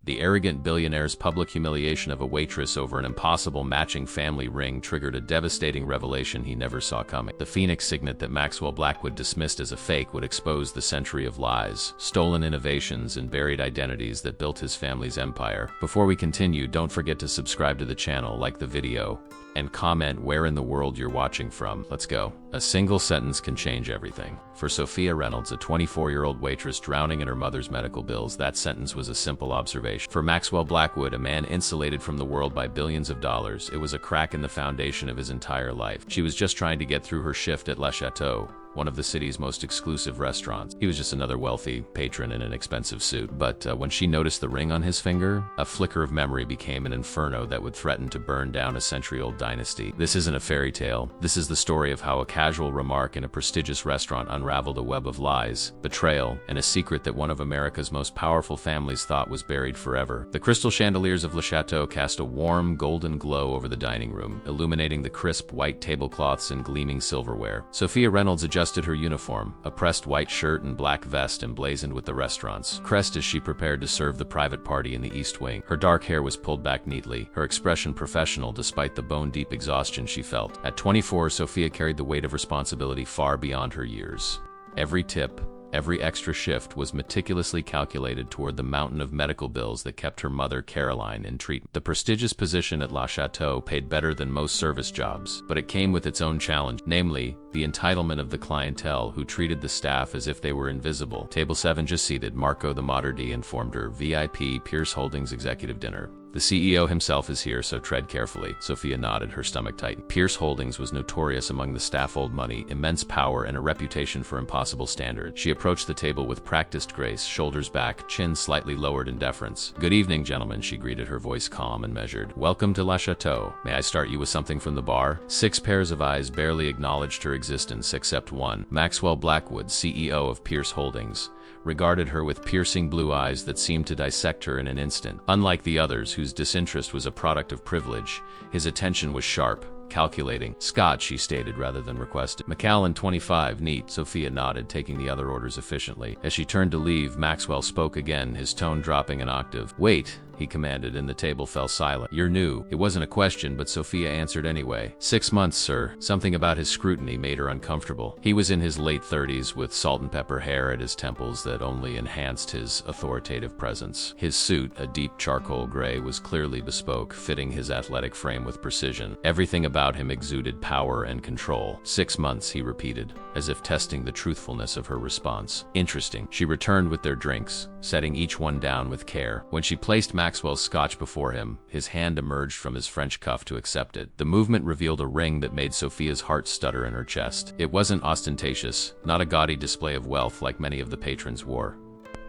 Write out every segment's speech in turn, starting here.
The arrogant billionaire's public humiliation of a waitress over an impossible matching family ring triggered a devastating revelation he never saw coming. The Phoenix signet that Maxwell Blackwood dismissed as a fake would expose the century of lies, stolen innovations, and buried identities that built his family's empire. Before we continue, don't forget to subscribe to the channel, like the video, and comment where in the world you're watching from. Let's go. A single sentence can change everything. For Sophia Reynolds, a 24-year-old waitress drowning in her mother's medical bills, that sentence was a simple observation. For Maxwell Blackwood, a man insulated from the world by billions of dollars, it was a crack in the foundation of his entire life. She was just trying to get through her shift at Le Chateau, one of the city's most exclusive restaurants. He was just another wealthy patron in an expensive suit. But when she noticed the ring on his finger, a flicker of memory became an inferno that would threaten to burn down a century-old dynasty. This isn't a fairy tale. This is the story of how a casual remark in a prestigious restaurant unraveled a web of lies, betrayal, and a secret that one of America's most powerful families thought was buried forever. The crystal chandeliers of Le Chateau cast a warm, golden glow over the dining room, illuminating the crisp white tablecloths and gleaming silverware. Sophia Reynolds adjusted her uniform, a pressed white shirt and black vest emblazoned with the restaurant's crest as she prepared to serve the private party in the East Wing. Her dark hair was pulled back neatly, her expression professional despite the bone-deep exhaustion she felt. At 24, Sophia carried the weight of responsibility far beyond her years. Every tip, every extra shift was meticulously calculated toward the mountain of medical bills that kept her mother, Caroline, in treatment. The prestigious position at Le Chateau paid better than most service jobs, but it came with its own challenge, namely, the entitlement of the clientele who treated the staff as if they were invisible. Table 7 just seated, Marco the Materdi informed her. VIP Pierce Holdings executive dinner. The CEO himself is here, so tread carefully. Sophia nodded, her stomach tightened. Pierce Holdings was notorious among the staff: old money, immense power, and a reputation for impossible standards. She approached the table with practiced grace, shoulders back, chin slightly lowered in deference. "Good evening, gentlemen," she greeted, her voice calm and measured. "Welcome to Le Chateau. May I start you with something from the bar?" 6 pairs of eyes barely acknowledged her existence except one. Maxwell Blackwood, CEO of Pierce Holdings, regarded her with piercing blue eyes that seemed to dissect her in an instant. Unlike the others, whose disinterest was a product of privilege, his attention was sharp, calculating. "Scotch," she stated rather than requested. "Macallan 25, neat." Sophia nodded, taking the other orders efficiently. As she turned to leave, Maxwell spoke again, his tone dropping an octave. "Wait," he commanded, and the table fell silent. "You're new." It wasn't a question, but Sophia answered anyway. 6 months, sir." Something about his scrutiny made her uncomfortable. He was in his late 30s, with salt and pepper hair at his temples that only enhanced his authoritative presence. His suit, a deep charcoal gray, was clearly bespoke, fitting his athletic frame with precision. Everything about him exuded power and control. 6 months, he repeated, as if testing the truthfulness of her response. "Interesting." She returned with their drinks, setting each one down with care. When she placed Maxwell's scotch before him, his hand emerged from his French cuff to accept it. The movement revealed a ring that made Sophia's heart stutter in her chest. It wasn't ostentatious, not a gaudy display of wealth like many of the patrons wore.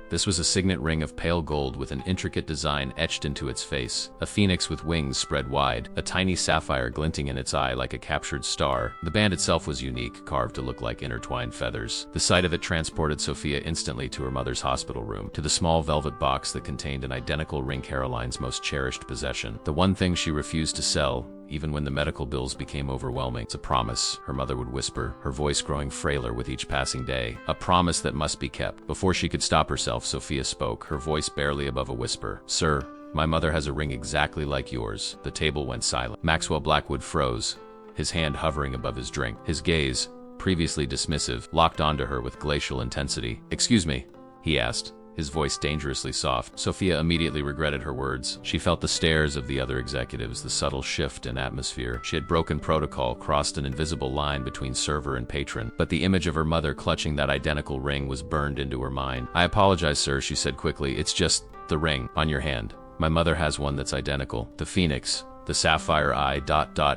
This was a signet ring of pale gold with an intricate design etched into its face, a phoenix with wings spread wide, a tiny sapphire glinting in its eye like a captured star. The band itself was unique, carved to look like intertwined feathers. The sight of it transported Sophia instantly to her mother's hospital room, to the small velvet box that contained an identical ring, Caroline's most cherished possession. The one thing she refused to sell, even when the medical bills became overwhelming. "It's a promise," her mother would whisper, her voice growing frailer with each passing day. "A promise that must be kept." Before she could stop herself, Sophia spoke, her voice barely above a whisper. "Sir, my mother has a ring exactly like yours." The table went silent. Maxwell Blackwood froze, his hand hovering above his drink. His gaze, previously dismissive, locked onto her with glacial intensity. "Excuse me," he asked, his voice dangerously soft. Sophia immediately regretted her words. She felt the stares of the other executives, the subtle shift in atmosphere. She had broken protocol, crossed an invisible line between server and patron, but the image of her mother clutching that identical ring was burned into her mind. "I apologize, sir," she said quickly. "It's just the ring on your hand. My mother has one that's identical. The phoenix, the sapphire eye,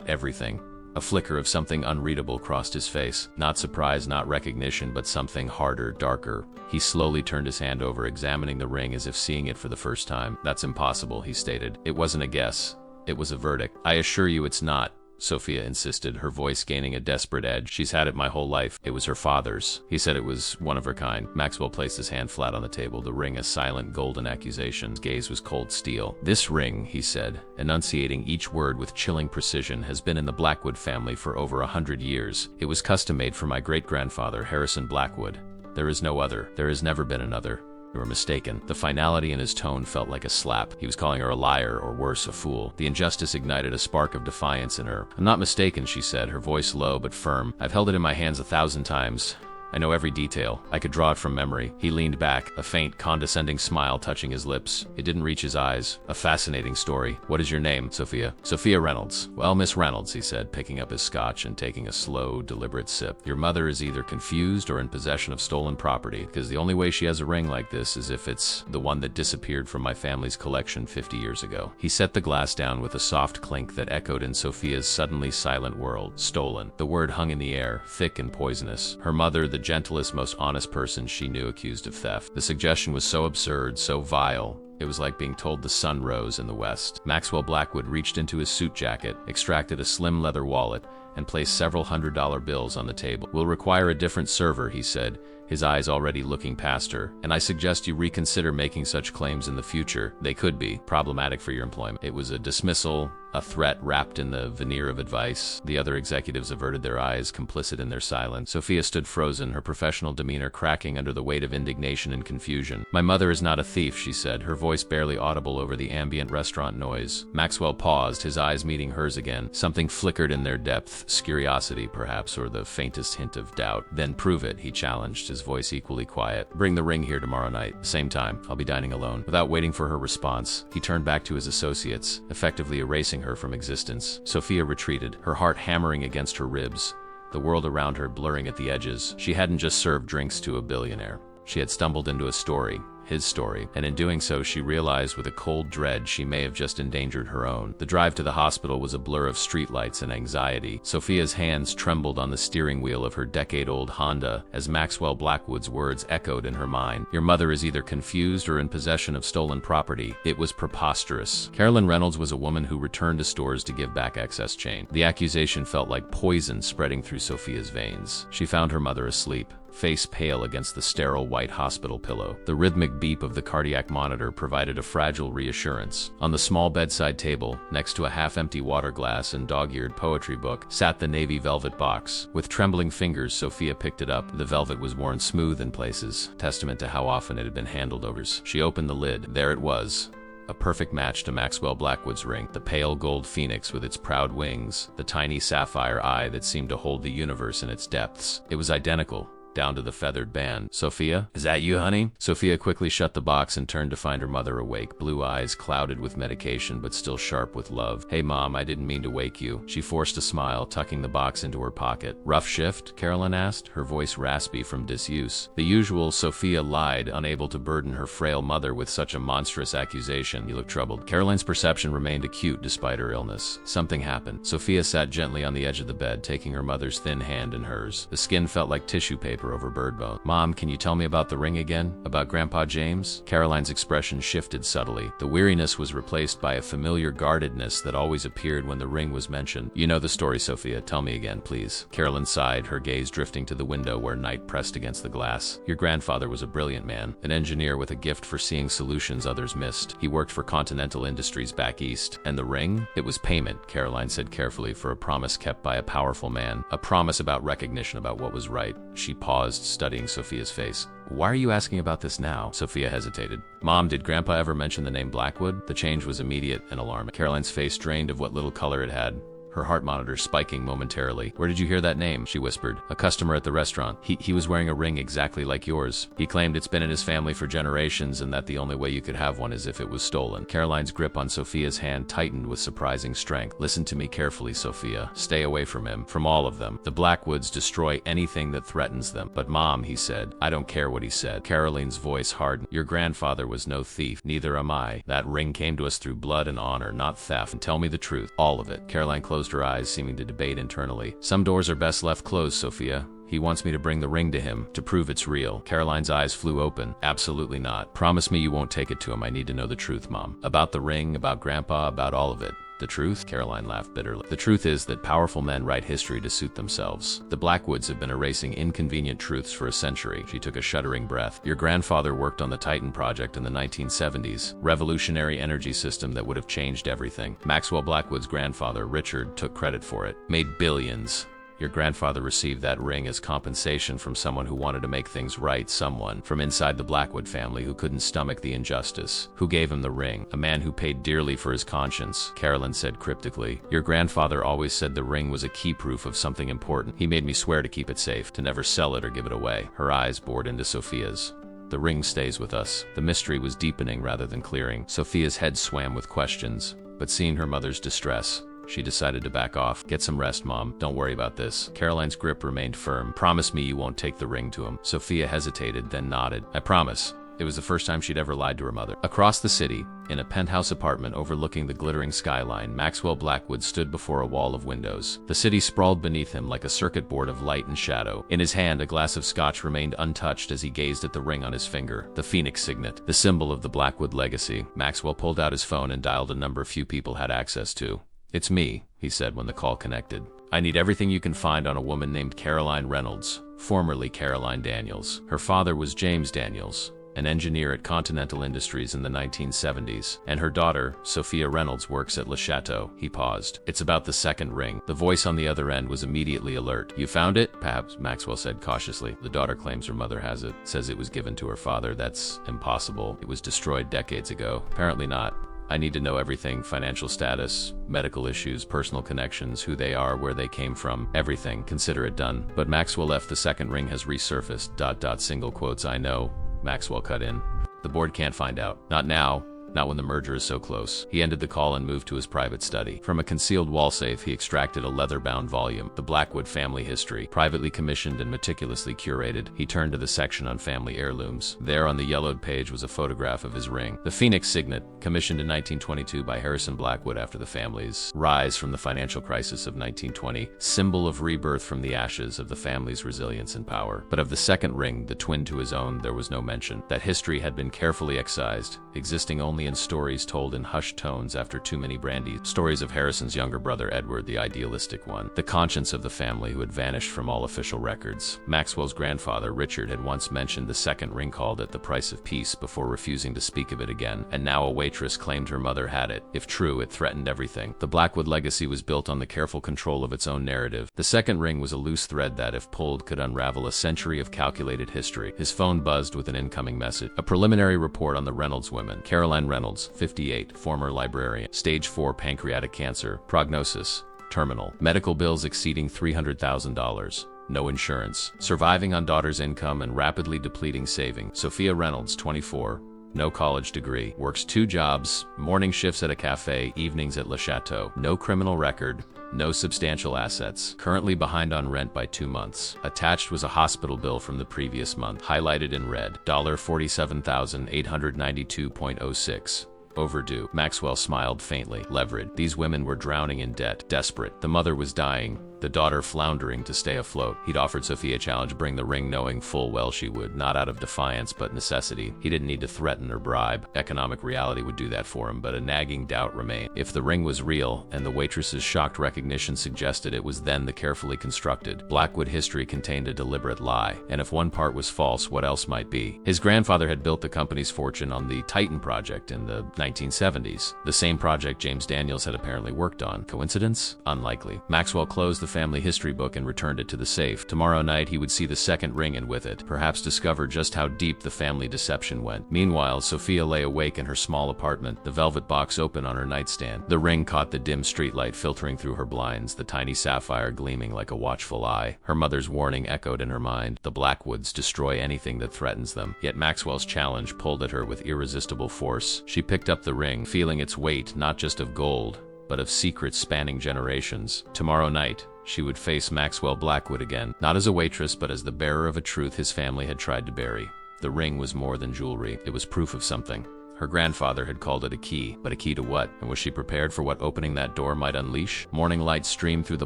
everything." A flicker of something unreadable crossed his face. Not surprise, not recognition, but something harder, darker. He slowly turned his hand over, examining the ring as if seeing it for the first time. "That's impossible," he stated. "It wasn't a guess. It was a verdict." "I assure you it's not," Sophia insisted, her voice gaining a desperate edge. "She's had it my whole life. It was her father's. He said it was one of her kind." Maxwell placed his hand flat on the table, the ring a silent golden accusation. His gaze was cold steel. "This ring," he said, enunciating each word with chilling precision, "has been in the Blackwood family for over 100 years. It was custom-made for my great-grandfather, Harrison Blackwood. There is no other. There has never been another." You were mistaken. The finality in his tone felt like a slap. He was calling her a liar, or worse, a fool. The injustice ignited a spark of defiance in her. I'm not mistaken, she said, her voice low but firm. I've held it in my hands 1,000 times. I know every detail. I could draw it from memory. He leaned back, a faint, condescending smile touching his lips. It didn't reach his eyes. A fascinating story. What is your name, Sophia? Sophia Reynolds. Well, Miss Reynolds, he said, picking up his scotch and taking a slow, deliberate sip. Your mother is either confused or in possession of stolen property, because the only way she has a ring like this is if it's the one that disappeared from my family's collection 50 years ago. He set the glass down with a soft clink that echoed in Sophia's suddenly silent world. Stolen. The word hung in the air, thick and poisonous. Her mother, the gentlest, most honest person she knew, accused of theft. The suggestion was so absurd, so vile. It was like being told the sun rose in the west. Maxwell Blackwood reached into his suit jacket, extracted a slim leather wallet, and placed several $100 bills on the table. We'll require a different server, he said, his eyes already looking past her, and I suggest you reconsider making such claims in the future. They could be problematic for your employment. It was a dismissal, a threat wrapped in the veneer of advice. The other executives averted their eyes, complicit in their silence. Sophia stood frozen, her professional demeanor cracking under the weight of indignation and confusion. My mother is not a thief, she said, her voice barely audible over the ambient restaurant noise. Maxwell paused, his eyes meeting hers again. Something flickered in their depths, curiosity perhaps, or the faintest hint of doubt. Then prove it, he challenged, his voice equally quiet. Bring the ring here tomorrow night. Same time. I'll be dining alone. Without waiting for her response, he turned back to his associates, effectively erasing her from existence. Sophia retreated, her heart hammering against her ribs, the world around her blurring at the edges. She hadn't just served drinks to a billionaire. She had stumbled into a story, his story, and in doing so she realized with a cold dread she may have just endangered her own. The drive to the hospital was a blur of streetlights and anxiety. Sophia's hands trembled on the steering wheel of her decade-old Honda as Maxwell Blackwood's words echoed in her mind. Your mother is either confused or in possession of stolen property. It was preposterous. Carolyn Reynolds was a woman who returned to stores to give back excess change. The accusation felt like poison spreading through Sophia's veins. She found her mother asleep, face pale against the sterile white hospital pillow. The rhythmic beep of the cardiac monitor provided a fragile reassurance. On the small bedside table, next to a half-empty water glass and dog-eared poetry book, sat the navy velvet box. With trembling fingers, Sophia picked it up. The velvet was worn smooth in places, testament to how often it had been handled over. She opened the lid. There it was. A perfect match to Maxwell Blackwood's ring, the pale gold phoenix with its proud wings, the tiny sapphire eye that seemed to hold the universe in its depths. It was identical, down to the feathered band. Sophia? Is that you, honey? Sophia quickly shut the box and turned to find her mother awake, blue eyes clouded with medication but still sharp with love. Hey Mom, I didn't mean to wake you. She forced a smile, tucking the box into her pocket. Rough shift? Carolyn asked, her voice raspy from disuse. The usual, Sophia lied, unable to burden her frail mother with such a monstrous accusation. You look troubled. Carolyn's perception remained acute despite her illness. Something happened. Sophia sat gently on the edge of the bed, taking her mother's thin hand in hers. The skin felt like tissue paper over bird bone. Mom, can you tell me about the ring again? About Grandpa James? Caroline's expression shifted subtly. The weariness was replaced by a familiar guardedness that always appeared when the ring was mentioned. You know the story, Sophia. Tell me again, please. Carolyn sighed, her gaze drifting to the window where night pressed against the glass. Your grandfather was a brilliant man, an engineer with a gift for seeing solutions others missed. He worked for Continental Industries back east. And the ring? It was payment, Caroline said carefully, for a promise kept by a powerful man. A promise about recognition about what was right. She paused, studying Sophia's face. Why are you asking about this now? Sophia hesitated. Mom, did Grandpa ever mention the name Blackwood? The change was immediate and alarming. Caroline's face drained of what little color it had, her heart monitor spiking momentarily. Where did you hear that name? She whispered. A customer at the restaurant. He was wearing a ring exactly like yours. He claimed it's been in his family for generations and that the only way you could have one is if it was stolen. Caroline's grip on Sophia's hand tightened with surprising strength. Listen to me carefully, Sophia. Stay away from him. From all of them. The Blackwoods destroy anything that threatens them. But Mom, he said. I don't care what he said. Caroline's voice hardened. Your grandfather was no thief. Neither am I. That ring came to us through blood and honor, not theft. And tell me the truth. All of it. Caroline closed her eyes, seeming to debate internally. Some doors are best left closed, Sophia. He wants me to bring the ring to him, to prove it's real. Caroline's eyes flew open. Absolutely not. Promise me you won't take it to him. I need to know the truth, Mom. About the ring, about Grandpa, about all of it. The truth? Caroline laughed bitterly. The truth is that powerful men write history to suit themselves. The Blackwoods have been erasing inconvenient truths for a century. She took a shuddering breath. Your grandfather worked on the Titan project in the 1970s. Revolutionary energy system that would have changed everything. Maxwell Blackwood's grandfather, Richard, took credit for it. Made billions. Your grandfather received that ring as compensation from someone who wanted to make things right, someone from inside the Blackwood family who couldn't stomach the injustice. Who gave him the ring? A man who paid dearly for his conscience, Carolyn said cryptically. Your grandfather always said the ring was a key proof of something important. He made me swear to keep it safe, to never sell it or give it away. Her eyes bored into Sophia's. The ring stays with us. The mystery was deepening rather than clearing. Sophia's head swam with questions, but seeing her mother's distress, she decided to back off. Get some rest, Mom. Don't worry about this. Caroline's grip remained firm. Promise me you won't take the ring to him. Sophia hesitated, then nodded. I promise. It was the first time she'd ever lied to her mother. Across the city, in a penthouse apartment overlooking the glittering skyline, Maxwell Blackwood stood before a wall of windows. The city sprawled beneath him like a circuit board of light and shadow. In his hand, a glass of scotch remained untouched as he gazed at the ring on his finger, the phoenix signet, the symbol of the Blackwood legacy. Maxwell pulled out his phone and dialed a number few people had access to. It's me, he said when the call connected. I need everything you can find on a woman named Caroline Reynolds, formerly Caroline Daniels. Her father was James Daniels, an engineer at Continental Industries in the 1970s, and her daughter, Sophia Reynolds, works at Le Chateau. He paused. It's about the second ring. The voice on the other end was immediately alert. You found it? Perhaps, Maxwell said cautiously. The daughter claims her mother has it, says it was given to her father. That's impossible. It was destroyed decades ago. Apparently not. I need to know everything: financial status, medical issues, personal connections, who they are, where they came from, everything. Consider it done. But Maxwell left. The second ring has resurfaced. Single quotes. I know. Maxwell cut in. The board can't find out. Not now. Not when the merger is so close. He ended the call and moved to his private study. From a concealed wall safe, he extracted a leather-bound volume, The Blackwood Family History, privately commissioned and meticulously curated. He turned to the section on family heirlooms. There on the yellowed page was a photograph of his ring, the phoenix signet, commissioned in 1922 by Heiress and Blackwood after the family's rise from the financial crisis of 1920, symbol of rebirth from the ashes of the family's resilience and power. But of the second ring, the twin to his own, there was no mention. That history had been carefully excised, existing only in stories told in hushed tones after too many brandies. Stories of Harrison's younger brother Edward, the idealistic one, the conscience of the family who had vanished from all official records. Maxwell's grandfather, Richard, had once mentioned the second ring, called it the price of peace, before refusing to speak of it again. And now a waitress claimed her mother had it. If true, it threatened everything. The Blackwood legacy was built on the careful control of its own narrative. The second ring was a loose thread that, if pulled, could unravel a century of calculated history. His phone buzzed with an incoming message. A preliminary report on the Reynolds women. Caroline Reynolds, 58, former librarian, stage 4 pancreatic cancer, prognosis, terminal, medical bills exceeding $300,000. No insurance, surviving on daughter's income and rapidly depleting savings. Sophia Reynolds, 24, no college degree, works 2 jobs, morning shifts at a cafe, evenings at Le Chateau. No criminal record, no substantial assets, currently behind on rent by 2 months. Attached was a hospital bill from the previous month, highlighted in red, $47,892.06. Overdue. Maxwell smiled faintly. Leverage. These women were drowning in debt, desperate. The mother was dying, the daughter floundering to stay afloat. He'd offered Sophia a challenge: bring the ring, knowing full well she would, not out of defiance but necessity. He didn't need to threaten or bribe. Economic reality would do that for him, but a nagging doubt remained. If the ring was real, and the waitress's shocked recognition suggested it was, then the carefully constructed Blackwood history contained a deliberate lie. And if one part was false, what else might be? His grandfather had built the company's fortune on the Titan project in the 1970s, the same project James Daniels had apparently worked on. Coincidence? Unlikely. Maxwell closed the family history book and returned it to the safe. Tomorrow night he would see the second ring, and with it, perhaps discover just how deep the family deception went. Meanwhile, Sophia lay awake in her small apartment, the velvet box open on her nightstand. The ring caught the dim streetlight filtering through her blinds, the tiny sapphire gleaming like a watchful eye. Her mother's warning echoed in her mind: the Blackwoods destroy anything that threatens them. Yet Maxwell's challenge pulled at her with irresistible force. She picked up the ring, feeling its weight, not just of gold, but of secrets spanning generations. Tomorrow night, she would face Maxwell Blackwood again, not as a waitress, but as the bearer of a truth his family had tried to bury. The ring was more than jewelry. It was proof of something. Her grandfather had called it a key, but a key to what? And was she prepared for what opening that door might unleash? Morning light streamed through the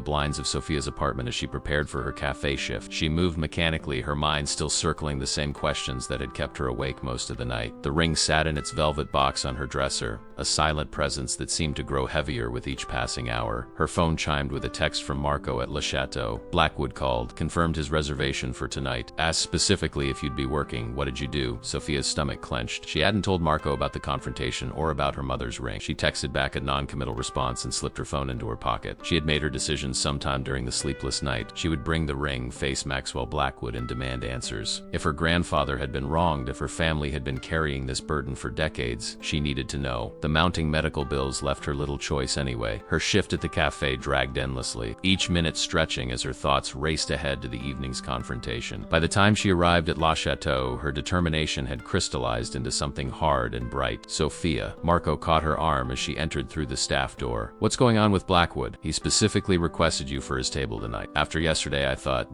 blinds of Sophia's apartment as she prepared for her cafe shift. She moved mechanically, her mind still circling the same questions that had kept her awake most of the night. The ring sat in its velvet box on her dresser, a silent presence that seemed to grow heavier with each passing hour. Her phone chimed with a text from Marco at Le Chateau. Blackwood called, confirmed his reservation for tonight, asked specifically if you'd be working. What did you do? Sophia's stomach clenched. She hadn't told Marco about about the confrontation or about her mother's ring. She texted back a non-committal response and slipped her phone into her pocket. She had made her decision sometime during the sleepless night. She would bring the ring, face Maxwell Blackwood, and demand answers. If her grandfather had been wronged, if her family had been carrying this burden for decades, she needed to know. The mounting medical bills left her little choice anyway. Her shift at the cafe dragged endlessly, each minute stretching as her thoughts raced ahead to the evening's confrontation. By the time she arrived at La Chateau, her determination had crystallized into something hard and bright. Sophia. Marco caught her arm as she entered through the staff door. What's going on with Blackwood? He specifically requested you for his table tonight. After yesterday, I thought,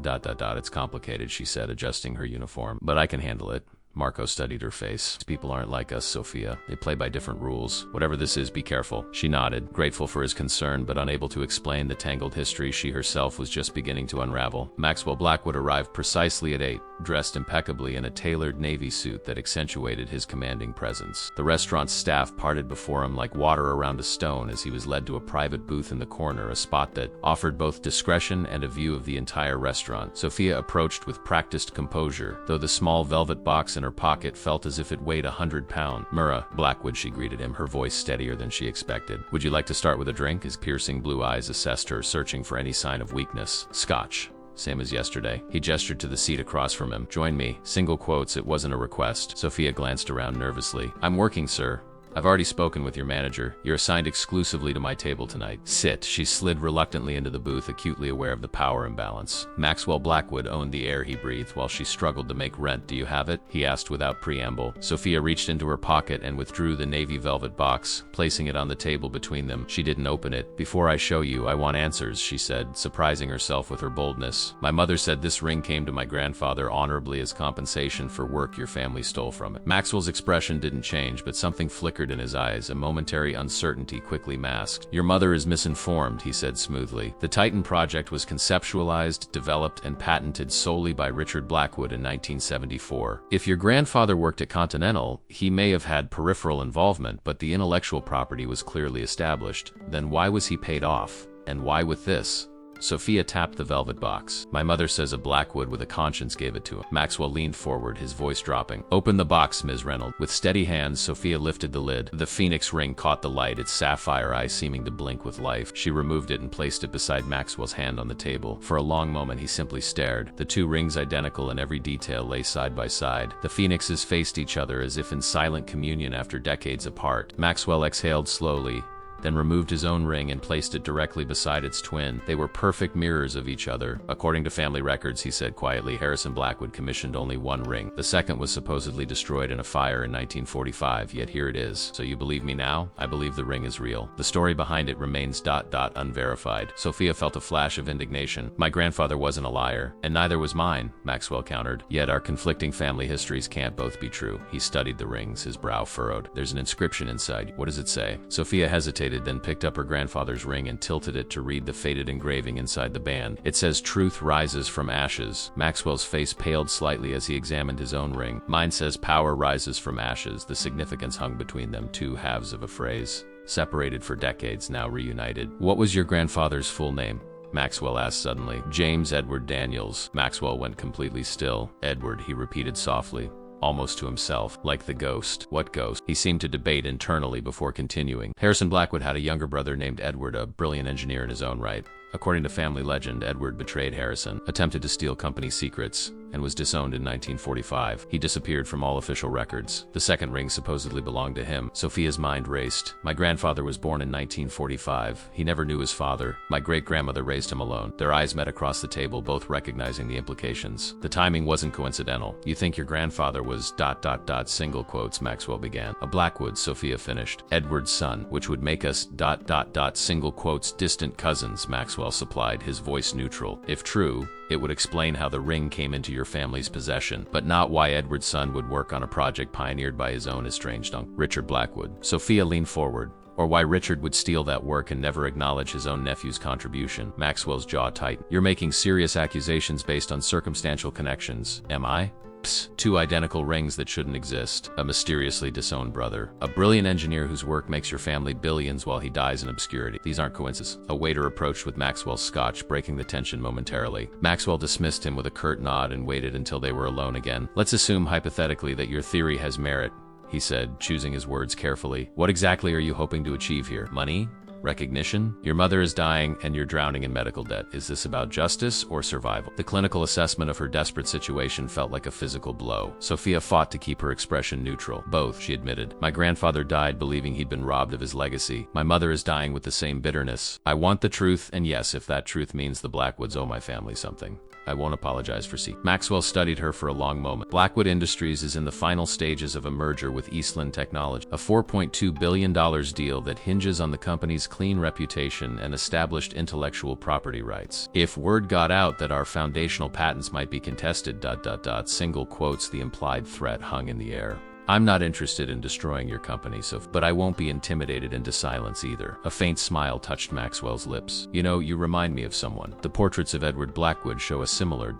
it's complicated, she said, adjusting her uniform. But I can handle it. Marco studied her face. People aren't like us, Sophia. They play by different rules. Whatever this is, be careful. She nodded, grateful for his concern, but unable to explain the tangled history she herself was just beginning to unravel. Maxwell Blackwood arrived precisely at 8, dressed impeccably in a tailored navy suit that accentuated his commanding presence. The restaurant's staff parted before him like water around a stone as he was led to a private booth in the corner, a spot that offered both discretion and a view of the entire restaurant. Sophia approached with practiced composure, though the small velvet box in her pocket felt as if it weighed 100 pounds. Murrah, Blackwood, she greeted him, her voice steadier than she expected. Would you like to start with a drink? His piercing blue eyes assessed her, searching for any sign of weakness. Scotch. Same as yesterday. He gestured to the seat across from him. Join me. Single quotes, it wasn't a request. Sophia glanced around nervously. I'm working, sir. I've already spoken with your manager. You're assigned exclusively to my table tonight. Sit. She slid reluctantly into the booth, acutely aware of the power imbalance. Maxwell Blackwood owned the air he breathed while she struggled to make rent. Do you have it? He asked without preamble. Sophia reached into her pocket and withdrew the navy velvet box, placing it on the table between them. She didn't open it. Before I show you, I want answers, she said, surprising herself with her boldness. My mother said this ring came to my grandfather honorably as compensation for work your family stole from it. Maxwell's expression didn't change, but something flickered in his eyes, a momentary uncertainty quickly masked. Your mother is misinformed, he said smoothly. The Titan project was conceptualized, developed, and patented solely by Richard Blackwood in 1974. If your grandfather worked at Continental, he may have had peripheral involvement, but the intellectual property was clearly established. Then why was he paid off? And why with this? Sophia tapped the velvet box. My mother says a Blackwood with a conscience gave it to him. Maxwell leaned forward, his voice dropping. Open the box, Ms. Reynolds. With steady hands, Sophia lifted the lid. The phoenix ring caught the light, its sapphire eye seeming to blink with life. She removed it and placed it beside Maxwell's hand on the table. For a long moment, he simply stared. The two rings, identical in every detail, lay side by side. The phoenixes faced each other as if in silent communion after decades apart. Maxwell exhaled slowly, then removed his own ring and placed it directly beside its twin. They were perfect mirrors of each other. According to family records, he said quietly, Heiress and Blackwood commissioned only one ring. The second was supposedly destroyed in a fire in 1945, yet here it is. So you believe me now? I believe the ring is real. The story behind it remains unverified. Sophia felt a flash of indignation. My grandfather wasn't a liar, and neither was mine, Maxwell countered. Yet our conflicting family histories can't both be true. He studied the rings, his brow furrowed. There's an inscription inside. What does it say? Sophia hesitated, then picked up her grandfather's ring and tilted it to read the faded engraving inside the band. It says, Truth rises from ashes. Maxwell's face paled slightly as he examined his own ring. Mine says, Power rises from ashes. The significance hung between them, two halves of a phrase. Separated for decades, now reunited. What was your grandfather's full name? Maxwell asked suddenly. James Edward Daniels. Maxwell went completely still. Edward, he repeated softly, almost to himself, like the ghost. What ghost? He seemed to debate internally before continuing. Harrison Blackwood had a younger brother named Edward, a brilliant engineer in his own right. According to family legend, Edward betrayed Harrison, attempted to steal company secrets, and was disowned in 1945. He disappeared from all official records. The second ring supposedly belonged to him. Sophia's mind raced. My grandfather was born in 1945. He never knew his father. My great-grandmother raised him alone. Their eyes met across the table, both recognizing the implications. The timing wasn't coincidental. You think your grandfather was ... single quotes, Maxwell began. A Blackwood, Sophia finished. Edward's son, which would make us ... single quotes distant cousins, Maxwell supplied, his voice neutral. If true, it would explain how the ring came into your family's possession, but not why Edward's son would work on a project pioneered by his own estranged uncle, Richard Blackwood. Sophia leaned forward. Or why Richard would steal that work and never acknowledge his own nephew's contribution. Maxwell's jaw tightened. You're making serious accusations based on circumstantial connections. Am I? Two identical rings that shouldn't exist. A mysteriously disowned brother. A brilliant engineer whose work makes your family billions while he dies in obscurity. These aren't coincidences. A waiter approached with Maxwell's scotch, breaking the tension momentarily. Maxwell dismissed him with a curt nod and waited until they were alone again. Let's assume hypothetically that your theory has merit, he said, choosing his words carefully. What exactly are you hoping to achieve here? Money? Recognition? Your mother is dying and you're drowning in medical debt. Is this about justice or survival? The clinical assessment of her desperate situation felt like a physical blow. Sophia fought to keep her expression neutral. Both, she admitted. My grandfather died believing he'd been robbed of his legacy. My mother is dying with the same bitterness. I want the truth, and yes, if that truth means the Blackwoods owe my family something, I won't apologize for seeking. Maxwell studied her for a long moment. Blackwood Industries is in the final stages of a merger with Eastland Technology, a $4.2 billion deal that hinges on the company's clean reputation and established intellectual property rights. If word got out that our foundational patents might be contested, single quotes, the implied threat hung in the air. I'm not interested in destroying your company, but I won't be intimidated into silence either. A faint smile touched Maxwell's lips. You know, you remind me of someone. The portraits of Edward Blackwood show a similar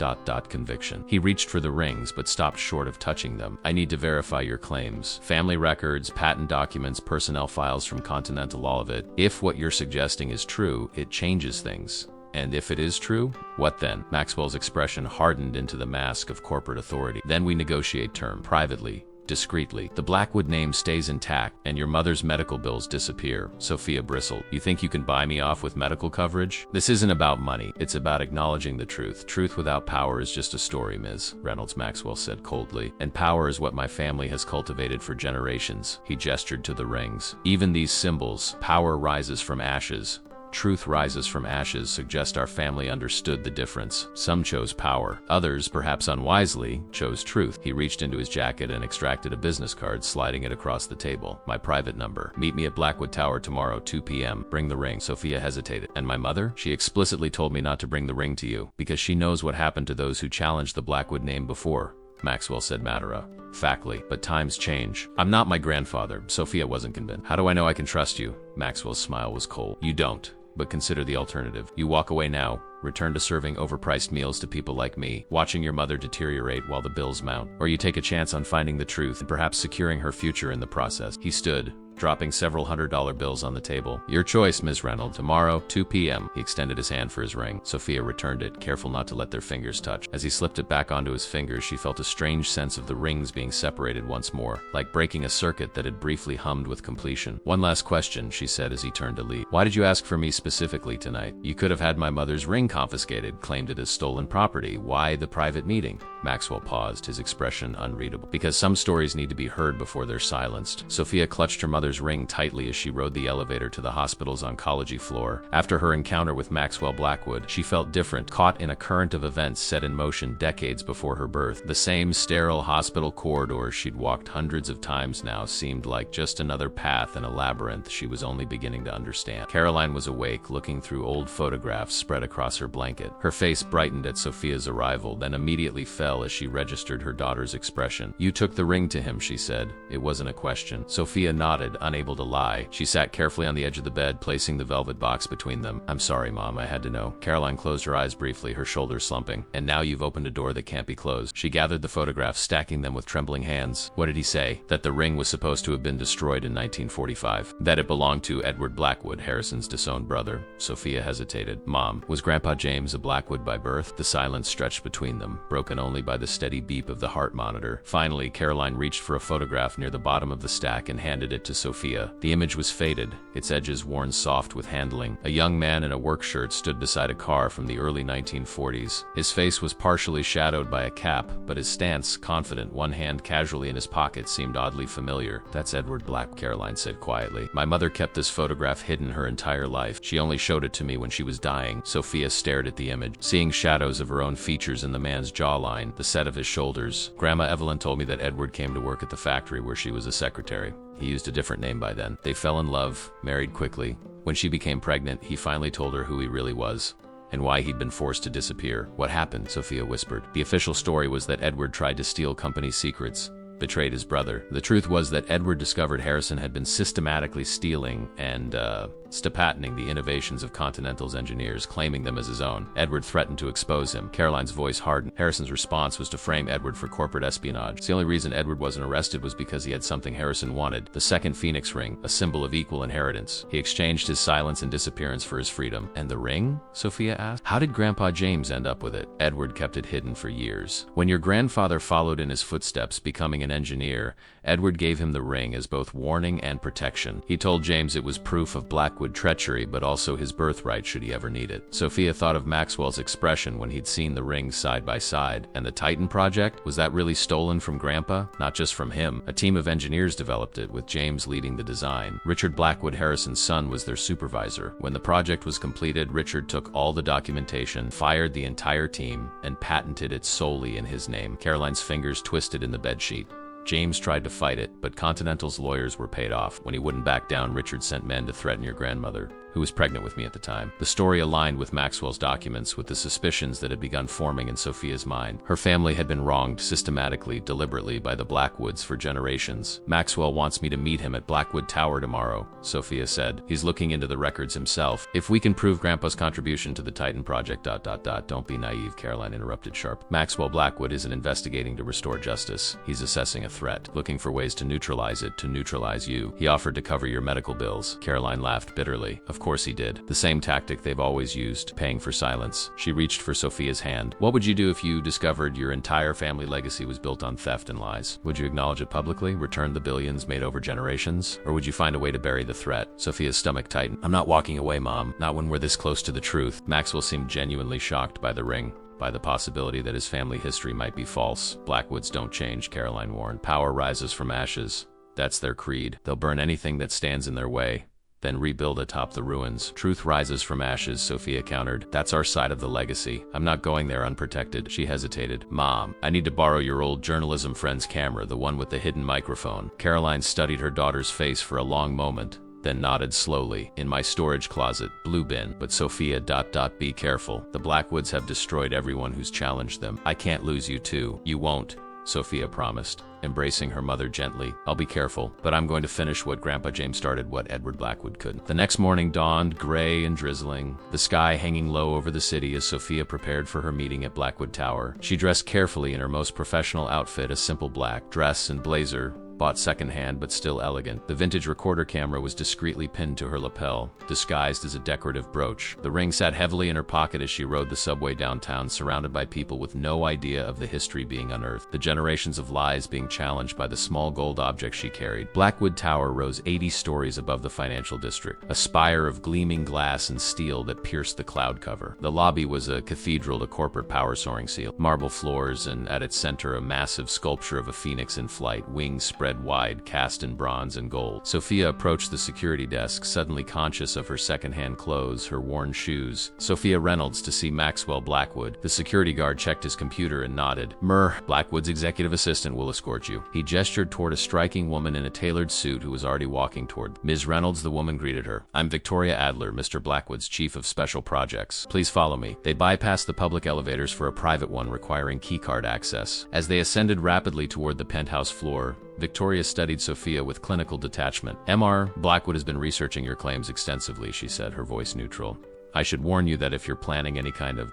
conviction. He reached for the rings, but stopped short of touching them. I need to verify your claims. Family records, patent documents, personnel files from Continental, all of it. If what you're suggesting is true, it changes things. And if it is true, what then? Maxwell's expression hardened into the mask of corporate authority. Then we negotiate terms privately. Discreetly. The Blackwood name stays intact, and your mother's medical bills disappear. Sophia bristled. You think you can buy me off with medical coverage? This isn't about money. It's about acknowledging the truth. Truth without power is just a story, Ms. Reynolds, Maxwell said coldly. And power is what my family has cultivated for generations. He gestured to the rings. Even these symbols, power rises from ashes. Truth rises from ashes, suggest our family understood the difference. Some chose power. Others, perhaps unwisely, chose truth. He reached into his jacket and extracted a business card, sliding it across the table. My private number. Meet me at Blackwood Tower tomorrow, 2 p.m. Bring the ring. Sophia hesitated. And my mother? She explicitly told me not to bring the ring to you, because she knows what happened to those who challenged the Blackwood name before. Maxwell said matter-of-factly. But times change. I'm not my grandfather. Sophia wasn't convinced. How do I know I can trust you? Maxwell's smile was cold. You don't. But consider the alternative. You walk away now, return to serving overpriced meals to people like me, watching your mother deteriorate while the bills mount. Or you take a chance on finding the truth and perhaps securing her future in the process. He stood, dropping several $100 bills on the table. Your choice, Ms. Reynolds. Tomorrow, 2 p.m. He extended his hand for his ring. Sophia returned it, careful not to let their fingers touch. As he slipped it back onto his fingers, she felt a strange sense of the rings being separated once more, like breaking a circuit that had briefly hummed with completion. One last question, she said as he turned to leave. Why did you ask for me specifically tonight? You could have had my mother's ring confiscated, claimed it as stolen property. Why the private meeting? Maxwell paused, his expression unreadable. Because some stories need to be heard before they're silenced. Sophia clutched her mother's ring tightly as she rode the elevator to the hospital's oncology floor. After her encounter with Maxwell Blackwood, she felt different, caught in a current of events set in motion decades before her birth. The same sterile hospital corridors she'd walked hundreds of times now seemed like just another path in a labyrinth she was only beginning to understand. Caroline was awake, looking through old photographs spread across her blanket. Her face brightened at Sophia's arrival, then immediately fell as she registered her daughter's expression. You took the ring to him, she said. It wasn't a question. Sophia nodded, unable to lie. She sat carefully on the edge of the bed, placing the velvet box between them. I'm sorry, Mom, I had to know. Caroline closed her eyes briefly, her shoulders slumping. And now you've opened a door that can't be closed. She gathered the photographs, stacking them with trembling hands. What did he say? That the ring was supposed to have been destroyed in 1945. That it belonged to Edward Blackwood, Harrison's disowned brother. Sophia hesitated. Mom, was Grandpa James a Blackwood by birth? The silence stretched between them, broken only by the steady beep of the heart monitor. Finally, Caroline reached for a photograph near the bottom of the stack and handed it to Sophia. The image was faded, its edges worn soft with handling. A young man in a work shirt stood beside a car from the early 1940s. His face was partially shadowed by a cap, but his stance, confident, one hand casually in his pocket, seemed oddly familiar. That's Edward Black, Caroline said quietly. My mother kept this photograph hidden her entire life. She only showed it to me when she was dying. Sophia stared at the image, seeing shadows of her own features in the man's jawline, the set of his shoulders. Grandma Evelyn told me that Edward came to work at the factory where she was a secretary. He used a different name by then. They fell in love, married quickly. When she became pregnant, he finally told her who he really was and why he'd been forced to disappear. What happened? Sophia whispered. The official story was that Edward tried to steal company secrets, betrayed his brother. The truth was that Edward discovered Harrison had been systematically stealing and, patenting the innovations of Continental's engineers, claiming them as his own. Edward threatened to expose him. Caroline's voice hardened. Harrison's response was to frame Edward for corporate espionage. The only reason Edward wasn't arrested was because he had something Harrison wanted, the second Phoenix ring, a symbol of equal inheritance. He exchanged his silence and disappearance for his freedom. And the ring? Sophia asked. How did Grandpa James end up with it? Edward kept it hidden for years. When your grandfather followed in his footsteps, becoming an engineer, Edward gave him the ring as both warning and protection. He told James it was proof of Blackwood treachery, but also his birthright should he ever need it. Sophia thought of Maxwell's expression when he'd seen the rings side by side. And the Titan project? Was that really stolen from Grandpa? Not just from him. A team of engineers developed it, with James leading the design. Richard Blackwood Harrison's son was their supervisor. When the project was completed, Richard took all the documentation, fired the entire team, and patented it solely in his name. Caroline's fingers twisted in the bedsheet. James tried to fight it, but Continental's lawyers were paid off. When he wouldn't back down, Richard sent men to threaten your grandmother, who was pregnant with me at the time. The story aligned with Maxwell's documents, with the suspicions that had begun forming in Sophia's mind. Her family had been wronged systematically, deliberately by the Blackwoods for generations. Maxwell wants me to meet him at Blackwood Tower tomorrow, Sophia said. He's looking into the records himself. If we can prove Grandpa's contribution to the Titan project, Don't be naive, Caroline interrupted sharp. Maxwell Blackwood isn't investigating to restore justice. He's assessing a threat, looking for ways to neutralize it, to neutralize you. He offered to cover your medical bills. Caroline laughed bitterly. Of course he did. The same tactic they've always used, paying for silence. She reached for Sophia's hand. What would you do if you discovered your entire family legacy was built on theft and lies? Would you acknowledge it publicly, return the billions made over generations? Or would you find a way to bury the threat? Sophia's stomach tightened. I'm not walking away, Mom. Not when we're this close to the truth. Maxwell seemed genuinely shocked by the ring, by the possibility that his family history might be false. Blackwoods don't change, Caroline warned. Power rises from ashes. That's their creed. They'll burn anything that stands in their way, then rebuild atop the ruins. Truth rises from ashes, Sophia countered. That's our side of the legacy. I'm not going there unprotected. She hesitated. Mom, I need to borrow your old journalism friend's camera, the one with the hidden microphone. Caroline studied her daughter's face for a long moment, then nodded slowly. In my storage closet, blue bin. But Sophia, be careful. The Blackwoods have destroyed everyone who's challenged them. I can't lose you too. You won't, Sophia promised, embracing her mother gently. I'll be careful, but I'm going to finish what Grandpa James started, what Edward Blackwood couldn't. The next morning dawned, gray and drizzling, the sky hanging low over the city as Sophia prepared for her meeting at Blackwood Tower. She dressed carefully in her most professional outfit, a simple black dress and blazer, bought secondhand but still elegant. The vintage recorder camera was discreetly pinned to her lapel, disguised as a decorative brooch. The ring sat heavily in her pocket as she rode the subway downtown, surrounded by people with no idea of the history being unearthed, the generations of lies being challenged by the small gold object she carried. Blackwood Tower rose 80 stories above the financial district, a spire of gleaming glass and steel that pierced the cloud cover. The lobby was a cathedral to corporate power, soaring seal, marble floors, and at its center a massive sculpture of a phoenix in flight, wings spread wide, cast in bronze and gold. Sophia approached the security desk, suddenly conscious of her secondhand clothes, her worn shoes. Sophia Reynolds to see Maxwell Blackwood. The security guard checked his computer and nodded. Blackwood's executive assistant will escort you. He gestured toward a striking woman in a tailored suit who was already walking toward. Ms. Reynolds, the woman greeted her. I'm Victoria Adler, Mr. Blackwood's chief of special projects. Please follow me. They bypassed the public elevators for a private one requiring keycard access. As they ascended rapidly toward the penthouse floor, Victoria studied Sophia with clinical detachment. Mr. Blackwood has been researching your claims extensively, she said, her voice neutral. I should warn you that if you're planning any kind of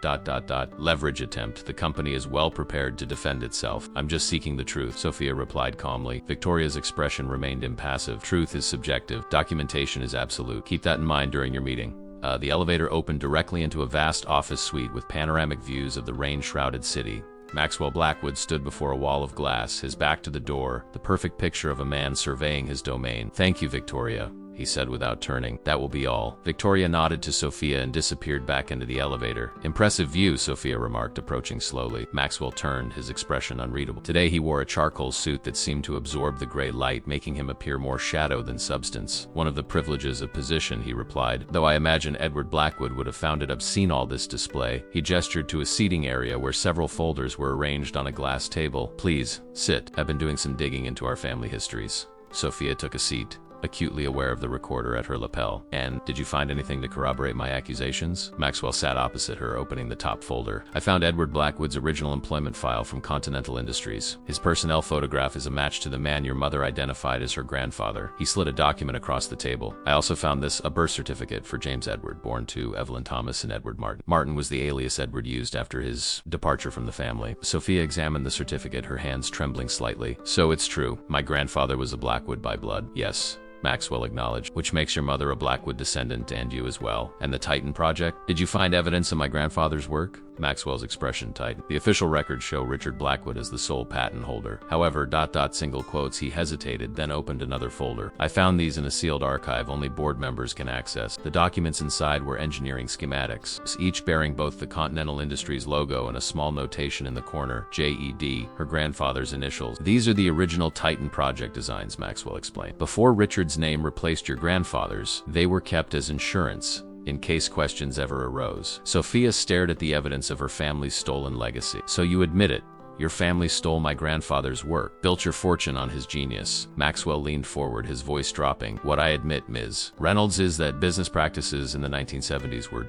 leverage attempt, the company is well prepared to defend itself. I'm just seeking the truth, Sophia replied calmly. Victoria's expression remained impassive. Truth is subjective. Documentation is absolute. Keep that in mind during your meeting. The elevator opened directly into a vast office suite with panoramic views of the rain-shrouded city. Maxwell Blackwood stood before a wall of glass, his back to the door, the perfect picture of a man surveying his domain. Thank you, Victoria, he said without turning. That will be all. Victoria nodded to Sophia and disappeared back into the elevator. Impressive view, Sophia remarked, approaching slowly. Maxwell turned, his expression unreadable. Today he wore a charcoal suit that seemed to absorb the gray light, making him appear more shadow than substance. One of the privileges of position, he replied, though I imagine Edward Blackwood would have found it obscene, all this display. He gestured to a seating area where several folders were arranged on a glass table. Please, sit. I've been doing some digging into our family histories. Sophia took a seat, acutely aware of the recorder at her lapel. And did you find anything to corroborate my accusations? Maxwell sat opposite her, opening the top folder. I found Edward Blackwood's original employment file from Continental Industries. His personnel photograph is a match to the man your mother identified as her grandfather. He slid a document across the table. I also found this, a birth certificate for James Edward, born to Evelyn Thomas and Edward Martin. Martin was the alias Edward used after his departure from the family. Sophia examined the certificate, her hands trembling slightly. So it's true. My grandfather was a Blackwood by blood. Yes, Maxwell acknowledged, which makes your mother a Blackwood descendant and you as well. And the Titan project? Did you find evidence of my grandfather's work? Maxwell's expression tightened. The official records show Richard Blackwood as the sole patent holder. However, single quotes, he hesitated, then opened another folder. I found these in a sealed archive only board members can access. The documents inside were engineering schematics, each bearing both the Continental Industries logo and a small notation in the corner, JED, her grandfather's initials. These are the original Titan project designs, Maxwell explained. Before Richard's name replaced your grandfather's, they were kept as insurance in case questions ever arose. Sophia stared at the evidence of her family's stolen legacy. So you admit it? Your family stole my grandfather's work, built your fortune on his genius. Maxwell leaned forward, his voice dropping. What I admit, Ms. Reynolds, is that business practices in the 1970s were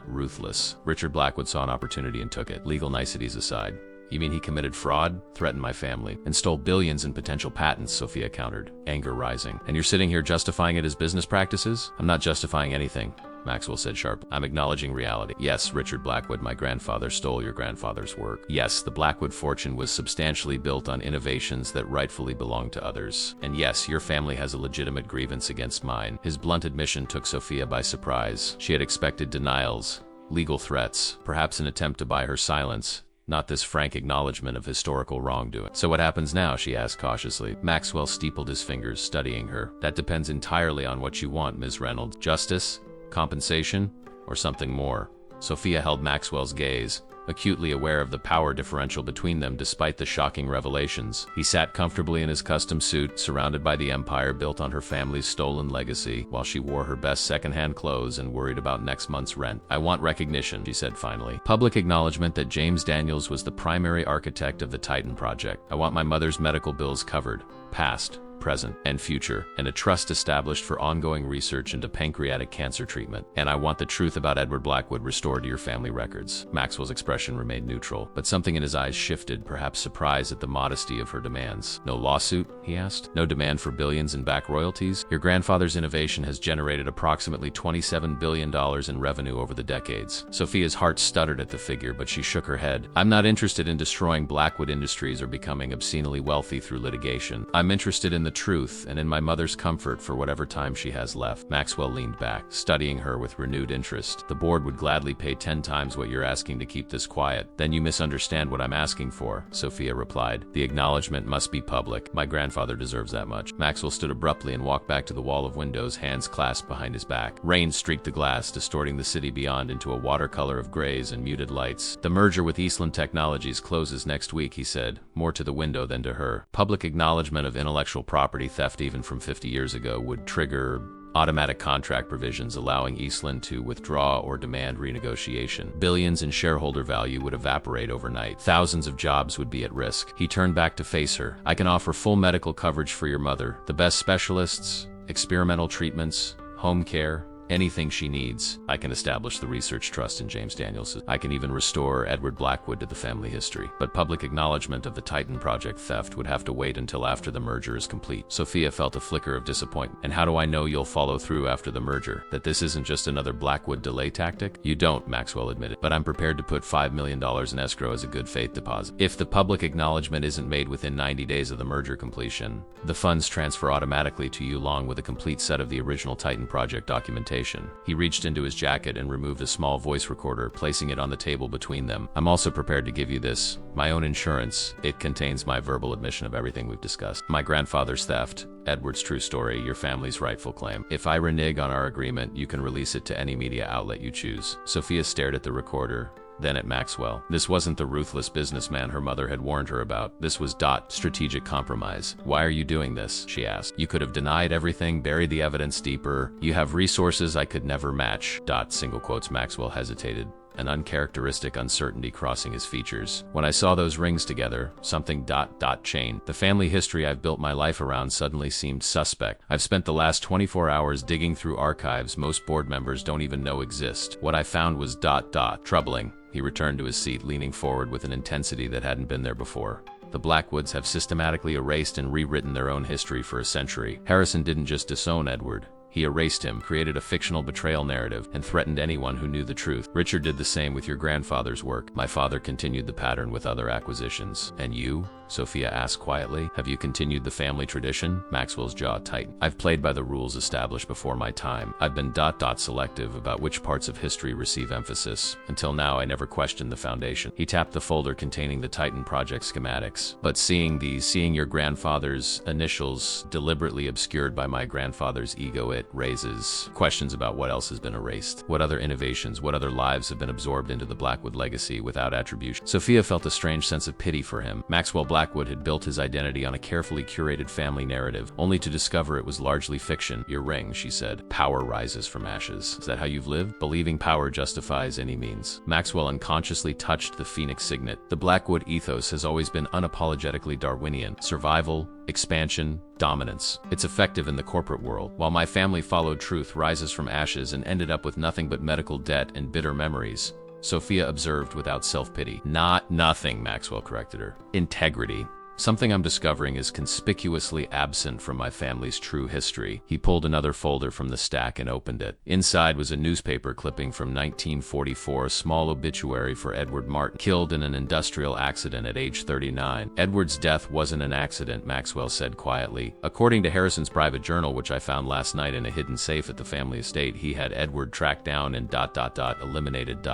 ruthless. Richard Blackwood saw an opportunity and took it. Legal niceties aside. You mean he committed fraud, threatened my family, and stole billions in potential patents, Sophia countered, anger rising. And you're sitting here justifying it as business practices? I'm not justifying anything, Maxwell said sharply. I'm acknowledging reality. Yes, Richard Blackwood, my grandfather, stole your grandfather's work. Yes, the Blackwood fortune was substantially built on innovations that rightfully belonged to others. And yes, your family has a legitimate grievance against mine. His blunt admission took Sophia by surprise. She had expected denials, legal threats, perhaps an attempt to buy her silence, not this frank acknowledgement of historical wrongdoing. So what happens now, she asked cautiously. Maxwell steepled his fingers, studying her. That depends entirely on what you want, Ms. Reynolds. Justice? Compensation? Or something more? Sophia held Maxwell's gaze, acutely aware of the power differential between them despite the shocking revelations. He sat comfortably in his custom suit, surrounded by the empire built on her family's stolen legacy, while she wore her best secondhand clothes and worried about next month's rent. I want recognition, she said finally. Public acknowledgement that James Daniels was the primary architect of the Titan project. I want my mother's medical bills covered, past, present, and future, and a trust established for ongoing research into pancreatic cancer treatment. And I want the truth about Edward Blackwood restored to your family records. Maxwell's expression remained neutral, but something in his eyes shifted, perhaps surprise at the modesty of her demands. No lawsuit, he asked? No demand for billions in back royalties? Your grandfather's innovation has generated approximately $27 billion in revenue over the decades. Sophia's heart stuttered at the figure, but she shook her head. I'm not interested in destroying Blackwood Industries or becoming obscenely wealthy through litigation. I'm interested in the truth and in my mother's comfort for whatever time she has left. Maxwell leaned back, studying her with renewed interest. The board would gladly pay 10 times what you're asking to keep this quiet. Then you misunderstand what I'm asking for, Sophia replied. The acknowledgement must be public. My grandfather deserves that much. Maxwell stood abruptly and walked back to the wall of windows, hands clasped behind his back. Rain streaked the glass, distorting the city beyond into a watercolor of grays and muted lights. The merger with Eastland Technologies closes next week, he said, more to the window than to her. Public acknowledgement of intellectual property theft even from 50 years ago would trigger automatic contract provisions allowing Eastland to withdraw or demand renegotiation. Billions in shareholder value would evaporate overnight. Thousands of jobs would be at risk. He turned back to face her. I can offer full medical coverage for your mother. The best specialists, experimental treatments, home care, anything she needs. I can establish the research trust in James Daniels. I can even restore Edward Blackwood to the family history. But public acknowledgement of the Titan project theft would have to wait until after the merger is complete. Sophia felt a flicker of disappointment. And how do I know you'll follow through after the merger? That this isn't just another Blackwood delay tactic? You don't, Maxwell admitted. But I'm prepared to put $5 million in escrow as a good faith deposit. If the public acknowledgement isn't made within 90 days of the merger completion, the funds transfer automatically to you along with a complete set of the original Titan project documentation. He reached into his jacket and removed a small voice recorder, placing it on the table between them. I'm also prepared to give you this, my own insurance. It contains my verbal admission of everything we've discussed. My grandfather's theft, Edward's true story, your family's rightful claim. If I renege on our agreement, you can release it to any media outlet you choose. Sophia stared at the recorder, then at Maxwell. This wasn't the ruthless businessman her mother had warned her about. This was strategic compromise. Why are you doing this? She asked. You could have denied everything, buried the evidence deeper. You have resources I could never match. Single quotes. Maxwell hesitated, an uncharacteristic uncertainty crossing his features. When I saw those rings together, something chain. The family history I've built my life around suddenly seemed suspect. I've spent the last 24 hours digging through archives most board members don't even know exist. What I found was troubling. He returned to his seat, leaning forward with an intensity that hadn't been there before. The Blackwoods have systematically erased and rewritten their own history for a century. Harrison didn't just disown Edward. He erased him, created a fictional betrayal narrative, and threatened anyone who knew the truth. Richard did the same with your grandfather's work. My father continued the pattern with other acquisitions. And you? Sophia asked quietly. Have you continued the family tradition? Maxwell's jaw tightened. I've played by the rules established before my time. I've been selective about which parts of history receive emphasis. Until now, I never questioned the foundation. He tapped the folder containing the Titan project schematics. But seeing your grandfather's initials deliberately obscured by my grandfather's ego, it raises questions about what else has been erased. What other innovations, what other lives have been absorbed into the Blackwood legacy without attribution? Sophia felt a strange sense of pity for him. Maxwell Blackwood had built his identity on a carefully curated family narrative, only to discover it was largely fiction. Your ring, she said. Power rises from ashes. Is that how you've lived? Believing power justifies any means. Maxwell unconsciously touched the Phoenix signet. The Blackwood ethos has always been unapologetically Darwinian. Survival, expansion, dominance. It's effective in the corporate world. While my family followed truth rises from ashes and ended up with nothing but medical debt and bitter memories, Sophia observed without self-pity. Nothing, Maxwell corrected her. Integrity. Something I'm discovering is conspicuously absent from my family's true history. He pulled another folder from the stack and opened it. Inside was a newspaper clipping from 1944, a small obituary for Edward Martin, killed in an industrial accident at age 39. Edward's death wasn't an accident, Maxwell said quietly. According to Harrison's private journal, which I found last night in a hidden safe at the family estate, he had Edward tracked down and eliminated.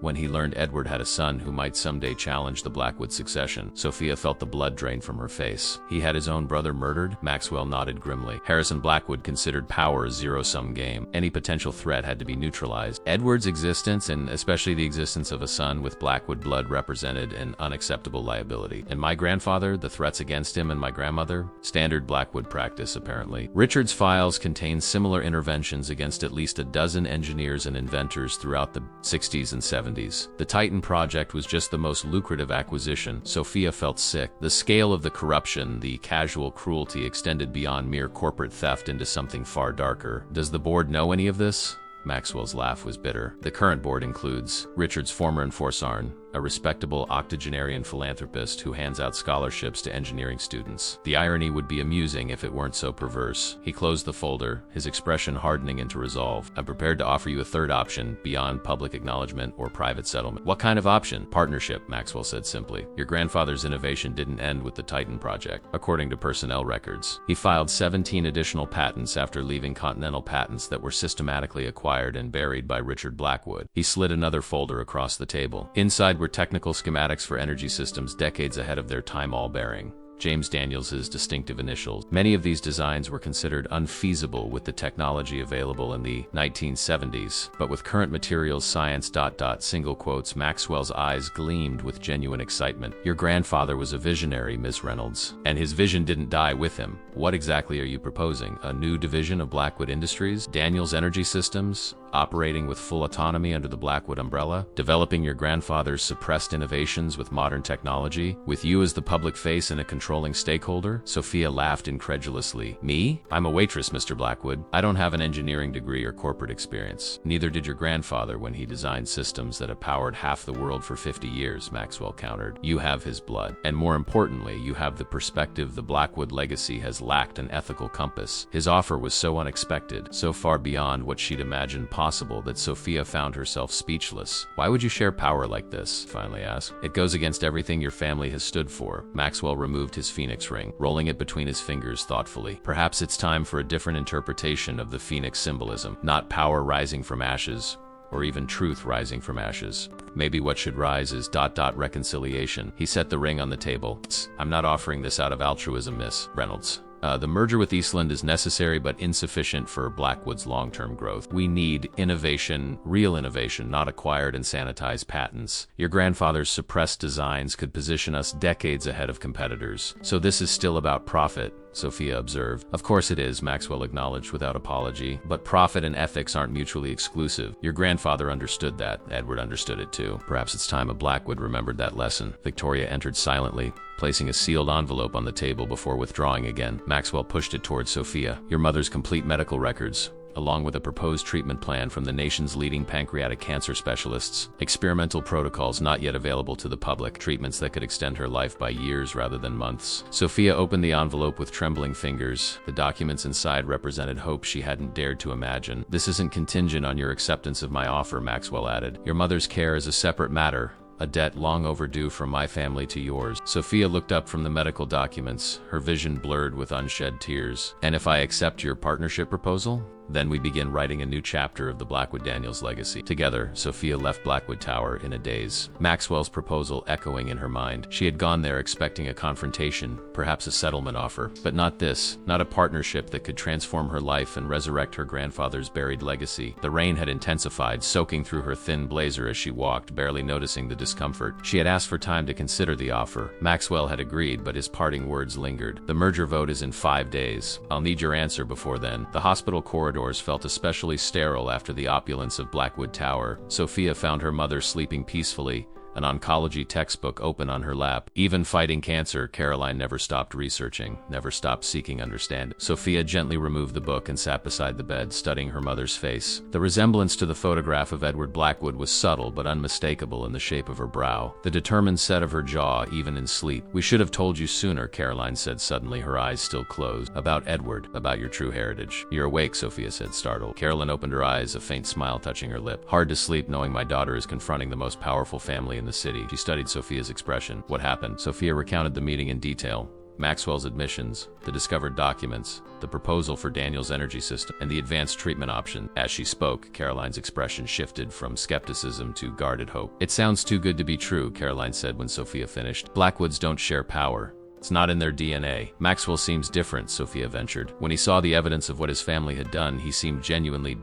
When he learned Edward had a son who might someday challenge the Blackwood succession, Sophia felt the blood drain from her face. He had his own brother murdered? Maxwell nodded grimly. Harrison Blackwood considered power a zero-sum game. Any potential threat had to be neutralized. Edward's existence, and especially the existence of a son with Blackwood blood, represented an unacceptable liability. And my grandfather, the threats against him, and my grandmother? Standard Blackwood practice, apparently. Richard's files contain similar interventions against at least a dozen engineers and inventors throughout the 60s and 70s. The Titan project was just the most lucrative acquisition. Sophia felt sick. The scale of the corruption, the casual cruelty, extended beyond mere corporate theft into something far darker. Does the board know any of this? Maxwell's laugh was bitter. The current board includes Richard's former enforcer, a respectable octogenarian philanthropist who hands out scholarships to engineering students. The irony would be amusing if it weren't so perverse. He closed the folder, his expression hardening into resolve. I'm prepared to offer you a third option, beyond public acknowledgement or private settlement. What kind of option? Partnership, Maxwell said simply. Your grandfather's innovation didn't end with the Titan project. According to personnel records, he filed 17 additional patents after leaving Continental patents that were systematically acquired and buried by Richard Blackwood. He slid another folder across the table. Inside were technical schematics for energy systems decades ahead of their time, all bearing James Daniels's distinctive initials. Many of these designs were considered unfeasible with the technology available in the 1970s, but with current materials science ... single quotes, Maxwell's eyes gleamed with genuine excitement. Your grandfather was a visionary, Miss Reynolds, and his vision didn't die with him. What exactly are you proposing? A new division of Blackwood Industries? Daniels Energy Systems? Operating with full autonomy under the Blackwood umbrella? Developing your grandfather's suppressed innovations with modern technology? With you as the public face and a controlling stakeholder? Sophia laughed incredulously. Me? I'm a waitress, Mr. Blackwood. I don't have an engineering degree or corporate experience. Neither did your grandfather when he designed systems that have powered half the world for 50 years, Maxwell countered. You have his blood. And more importantly, you have the perspective the Blackwood legacy has lacked, an ethical compass. His offer was so unexpected, so far beyond what she'd imagined possible, that Sophia found herself speechless. Why would you share power like this? Finally asked. It goes against everything your family has stood for. Maxwell removed his phoenix ring, rolling it between his fingers thoughtfully. Perhaps it's time for a different interpretation of the phoenix symbolism. Not power rising from ashes, or even truth rising from ashes. Maybe what should rise is ... reconciliation. He set the ring on the table. I'm not offering this out of altruism, Miss Reynolds. The merger with Eastland is necessary but insufficient for Blackwood's long-term growth. We need innovation, real innovation, not acquired and sanitized patents. Your grandfather's suppressed designs could position us decades ahead of competitors. So this is still about profit, Sophia observed. Of course it is, Maxwell acknowledged without apology, but profit and ethics aren't mutually exclusive. Your grandfather understood that. Edward understood it too. Perhaps it's time a Blackwood remembered that lesson. Victoria entered silently, placing a sealed envelope on the table before withdrawing again. Maxwell pushed it towards Sophia. Your mother's complete medical records, along with a proposed treatment plan from the nation's leading pancreatic cancer specialists. Experimental protocols not yet available to the public. Treatments that could extend her life by years rather than months. Sophia opened the envelope with trembling fingers. The documents inside represented hope she hadn't dared to imagine. This isn't contingent on your acceptance of my offer, Maxwell added. Your mother's care is a separate matter, a debt long overdue from my family to yours. Sophia looked up from the medical documents, her vision blurred with unshed tears. And if I accept your partnership proposal? Then we begin writing a new chapter of the Blackwood Daniels legacy. Together, Sophia left Blackwood Tower in a daze, Maxwell's proposal echoing in her mind. She had gone there expecting a confrontation, perhaps a settlement offer, but not this, not a partnership that could transform her life and resurrect her grandfather's buried legacy. The rain had intensified, soaking through her thin blazer as she walked, barely noticing the discomfort. She had asked for time to consider the offer. Maxwell had agreed, but his parting words lingered. The merger vote is in 5 days. I'll need your answer before then. The hospital corridors felt especially sterile after the opulence of Blackwood Tower. Sophia found her mother sleeping peacefully, an oncology textbook open on her lap. Even fighting cancer, Caroline never stopped researching, never stopped seeking understanding. Sophia gently removed the book and sat beside the bed, studying her mother's face. The resemblance to the photograph of Edward Blackwood was subtle but unmistakable in the shape of her brow, the determined set of her jaw even in sleep. We should have told you sooner, Caroline said suddenly, her eyes still closed. About Edward, about your true heritage. You're awake, Sophia said, startled. Caroline opened her eyes, a faint smile touching her lip. Hard to sleep knowing my daughter is confronting the most powerful family in the city. She studied Sophia's expression. What happened? Sophia recounted the meeting in detail. Maxwell's admissions, the discovered documents, the proposal for Daniel's energy system, and the advanced treatment option. As she spoke, Caroline's expression shifted from skepticism to guarded hope. It sounds too good to be true, Caroline said when Sophia finished. Blackwoods don't share power. It's not in their DNA. Maxwell seems different, Sophia ventured. When he saw the evidence of what his family had done, he seemed genuinely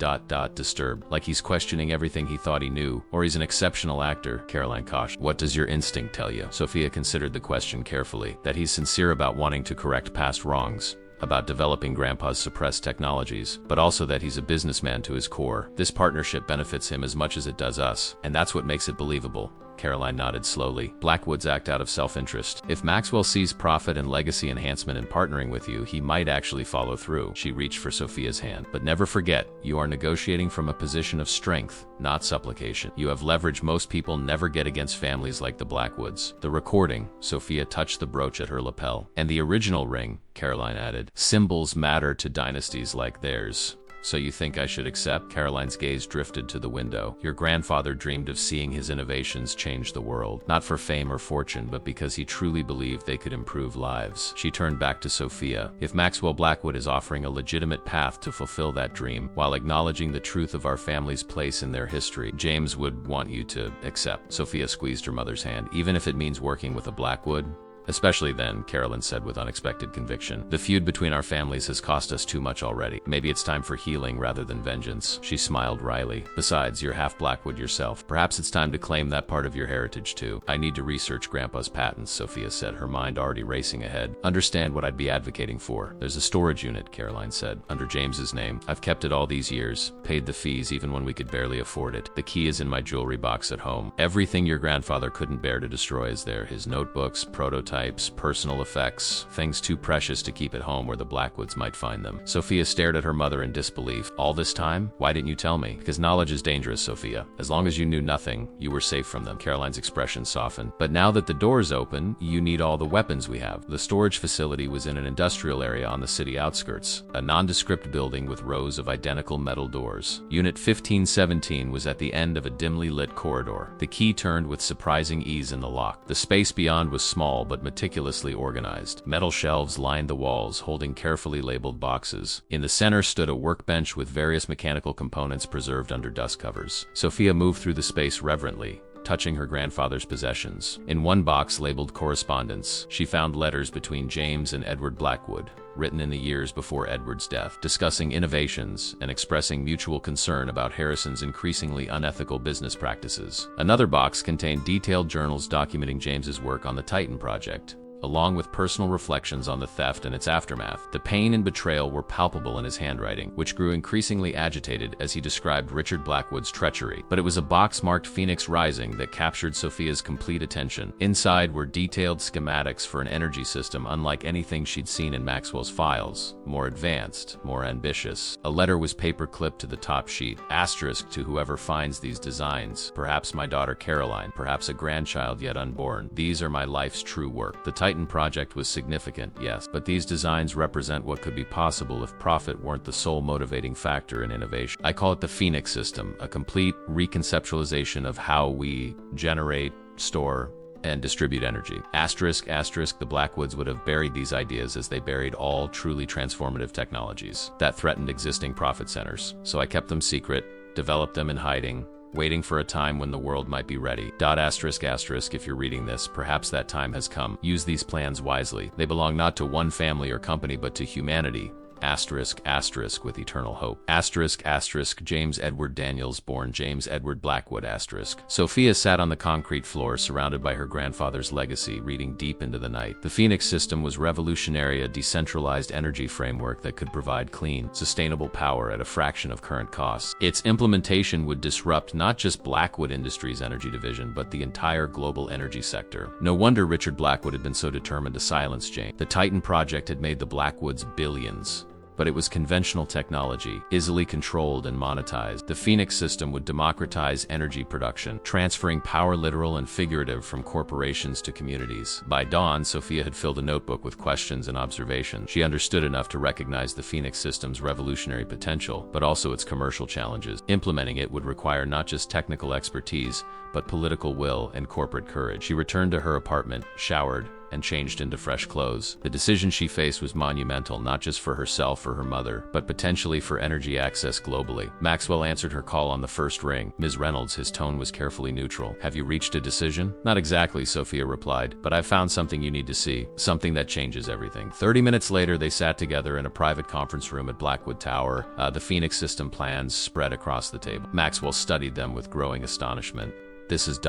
disturbed, like he's questioning everything he thought he knew, or he's an exceptional actor, Caroline cautioned. What does your instinct tell you? Sophia considered the question carefully. That he's sincere about wanting to correct past wrongs, about developing Grandpa's suppressed technologies, but also that he's a businessman to his core. This partnership benefits him as much as it does us, and that's what makes it believable. Caroline nodded slowly. Blackwoods act out of self-interest. If Maxwell sees profit and legacy enhancement in partnering with you, he might actually follow through. She reached for Sophia's hand. But never forget, you are negotiating from a position of strength, not supplication. You have leverage most people never get against families like the Blackwoods. The recording, Sophia touched the brooch at her lapel. And the original ring, Caroline added. Symbols matter to dynasties like theirs. So you think I should accept? Caroline's gaze drifted to the window. Your grandfather dreamed of seeing his innovations change the world, not for fame or fortune, but because he truly believed they could improve lives. She turned back to Sophia. If Maxwell Blackwood is offering a legitimate path to fulfill that dream, while acknowledging the truth of our family's place in their history, James would want you to accept. Sophia squeezed her mother's hand. Even if it means working with a Blackwood? Especially then, Caroline said with unexpected conviction. The feud between our families has cost us too much already. Maybe it's time for healing rather than vengeance. She smiled wryly. Besides, you're half Blackwood yourself. Perhaps it's time to claim that part of your heritage too. I need to research Grandpa's patents, Sophia said, her mind already racing ahead. Understand what I'd be advocating for. There's a storage unit, Caroline said, under James's name. I've kept it all these years, paid the fees even when we could barely afford it. The key is in my jewelry box at home. Everything your grandfather couldn't bear to destroy is there. His notebooks, prototypes, personal effects, things too precious to keep at home where the Blackwoods might find them. Sophia stared at her mother in disbelief. All this time? Why didn't you tell me? Because knowledge is dangerous, Sophia. As long as you knew nothing, you were safe from them. Caroline's expression softened. But now that the door's open, you need all the weapons we have. The storage facility was in an industrial area on the city outskirts, a nondescript building with rows of identical metal doors. Unit 1517 was at the end of a dimly lit corridor. The key turned with surprising ease in the lock. The space beyond was small but meticulously organized. Metal shelves lined the walls, holding carefully labeled boxes. In the center stood a workbench with various mechanical components preserved under dust covers. Sophia moved through the space reverently, touching her grandfather's possessions. In one box labeled correspondence, she found letters between James and Edward Blackwood, written in the years before Edward's death, discussing innovations and expressing mutual concern about Harrison's increasingly unethical business practices. Another box contained detailed journals documenting James's work on the Titan project, along with personal reflections on the theft and its aftermath. The pain and betrayal were palpable in his handwriting, which grew increasingly agitated as he described Richard Blackwood's treachery. But it was a box marked Phoenix Rising that captured Sophia's complete attention. Inside were detailed schematics for an energy system unlike anything she'd seen in Maxwell's files. More advanced, more ambitious. A letter was paper-clipped to the top sheet, asterisk to whoever finds these designs. Perhaps my daughter Caroline, perhaps a grandchild yet unborn. These are my life's true work. The Titan project was significant, yes, but these designs represent what could be possible if profit weren't the sole motivating factor in innovation. I call it the Phoenix system, a complete reconceptualization of how we generate, store, and distribute energy. Asterisk, asterisk, the Blackwoods would have buried these ideas as they buried all truly transformative technologies that threatened existing profit centers. So I kept them secret, developed them in hiding, waiting for a time when the world might be ready. Asterisk, asterisk, if you're reading this, perhaps that time has come. Use these plans wisely. They belong not to one family or company, but to humanity. Asterisk, asterisk, with eternal hope. Asterisk, asterisk, James Edward Daniels, born James Edward Blackwood, asterisk. Sophia sat on the concrete floor, surrounded by her grandfather's legacy, reading deep into the night. The Phoenix system was revolutionary, a decentralized energy framework that could provide clean, sustainable power at a fraction of current costs. Its implementation would disrupt not just Blackwood Industries' energy division, but the entire global energy sector. No wonder Richard Blackwood had been so determined to silence James. The Titan project had made the Blackwoods billions, but it was conventional technology, easily controlled and monetized. The Phoenix system would democratize energy production, transferring power, literal and figurative, from corporations to communities. By dawn, Sophia had filled a notebook with questions and observations. She understood enough to recognize the Phoenix system's revolutionary potential, but also its commercial challenges. Implementing it would require not just technical expertise, but political will and corporate courage. She returned to her apartment, showered, and changed into fresh clothes. The decision she faced was monumental, not just for herself or her mother, but potentially for energy access globally. Maxwell answered her call on the first ring. Ms. Reynolds, his tone was carefully neutral. Have you reached a decision? Not exactly, Sophia replied, but I've found something you need to see. Something that changes everything. 30 minutes later, they sat together in a private conference room at Blackwood Tower. The Phoenix system plans spread across the table. Maxwell studied them with growing astonishment. This is ...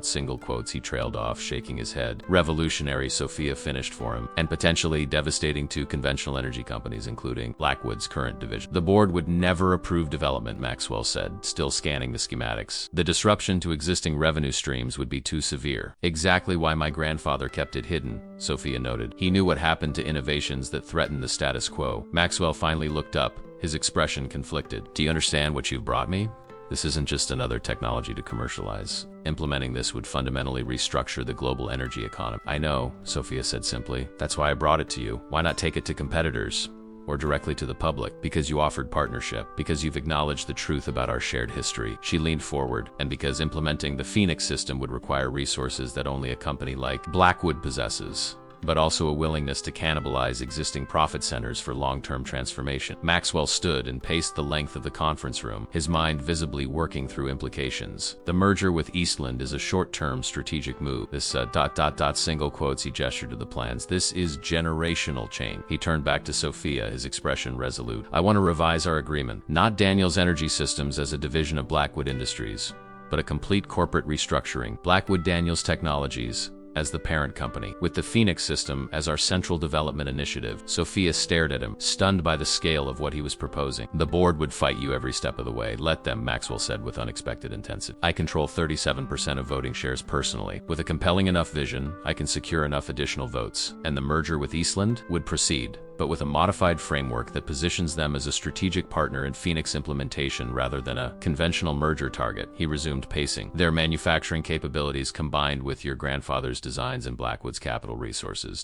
single quotes, he trailed off, shaking his head. Revolutionary, Sophia finished for him, and potentially devastating to conventional energy companies, including Blackwood's current division. The board would never approve development, Maxwell said, still scanning the schematics. The disruption to existing revenue streams would be too severe. Exactly why my grandfather kept it hidden, Sophia noted. He knew what happened to innovations that threatened the status quo. Maxwell finally looked up, his expression conflicted. Do you understand what you've brought me? This isn't just another technology to commercialize. Implementing this would fundamentally restructure the global energy economy. I know, Sophia said simply. That's why I brought it to you. Why not take it to competitors? Or directly to the public? Because you offered partnership. Because you've acknowledged the truth about our shared history. She leaned forward. And because implementing the Phoenix system would require resources that only a company like Blackwood possesses, but also a willingness to cannibalize existing profit centers for long-term transformation. Maxwell stood and paced the length of the conference room, his mind visibly working through implications. The merger with Eastland is a short-term strategic move. This ... single quotes, he gestured to the plans. This is generational change. He turned back to Sophia, his expression resolute. I want to revise our agreement. Not Daniels Energy Systems as a division of Blackwood Industries, but a complete corporate restructuring. Blackwood Daniels Technologies as the parent company, with the Phoenix system as our central development initiative. Sophia stared at him, stunned by the scale of what he was proposing. The board would fight you every step of the way. Let them, Maxwell said with unexpected intensity. I control 37% of voting shares personally. With a compelling enough vision, I can secure enough additional votes, and the merger with Eastland would proceed, but with a modified framework that positions them as a strategic partner in Phoenix implementation rather than a conventional merger target. He resumed pacing. Their manufacturing capabilities combined with your grandfather's designs and Blackwood's capital resources...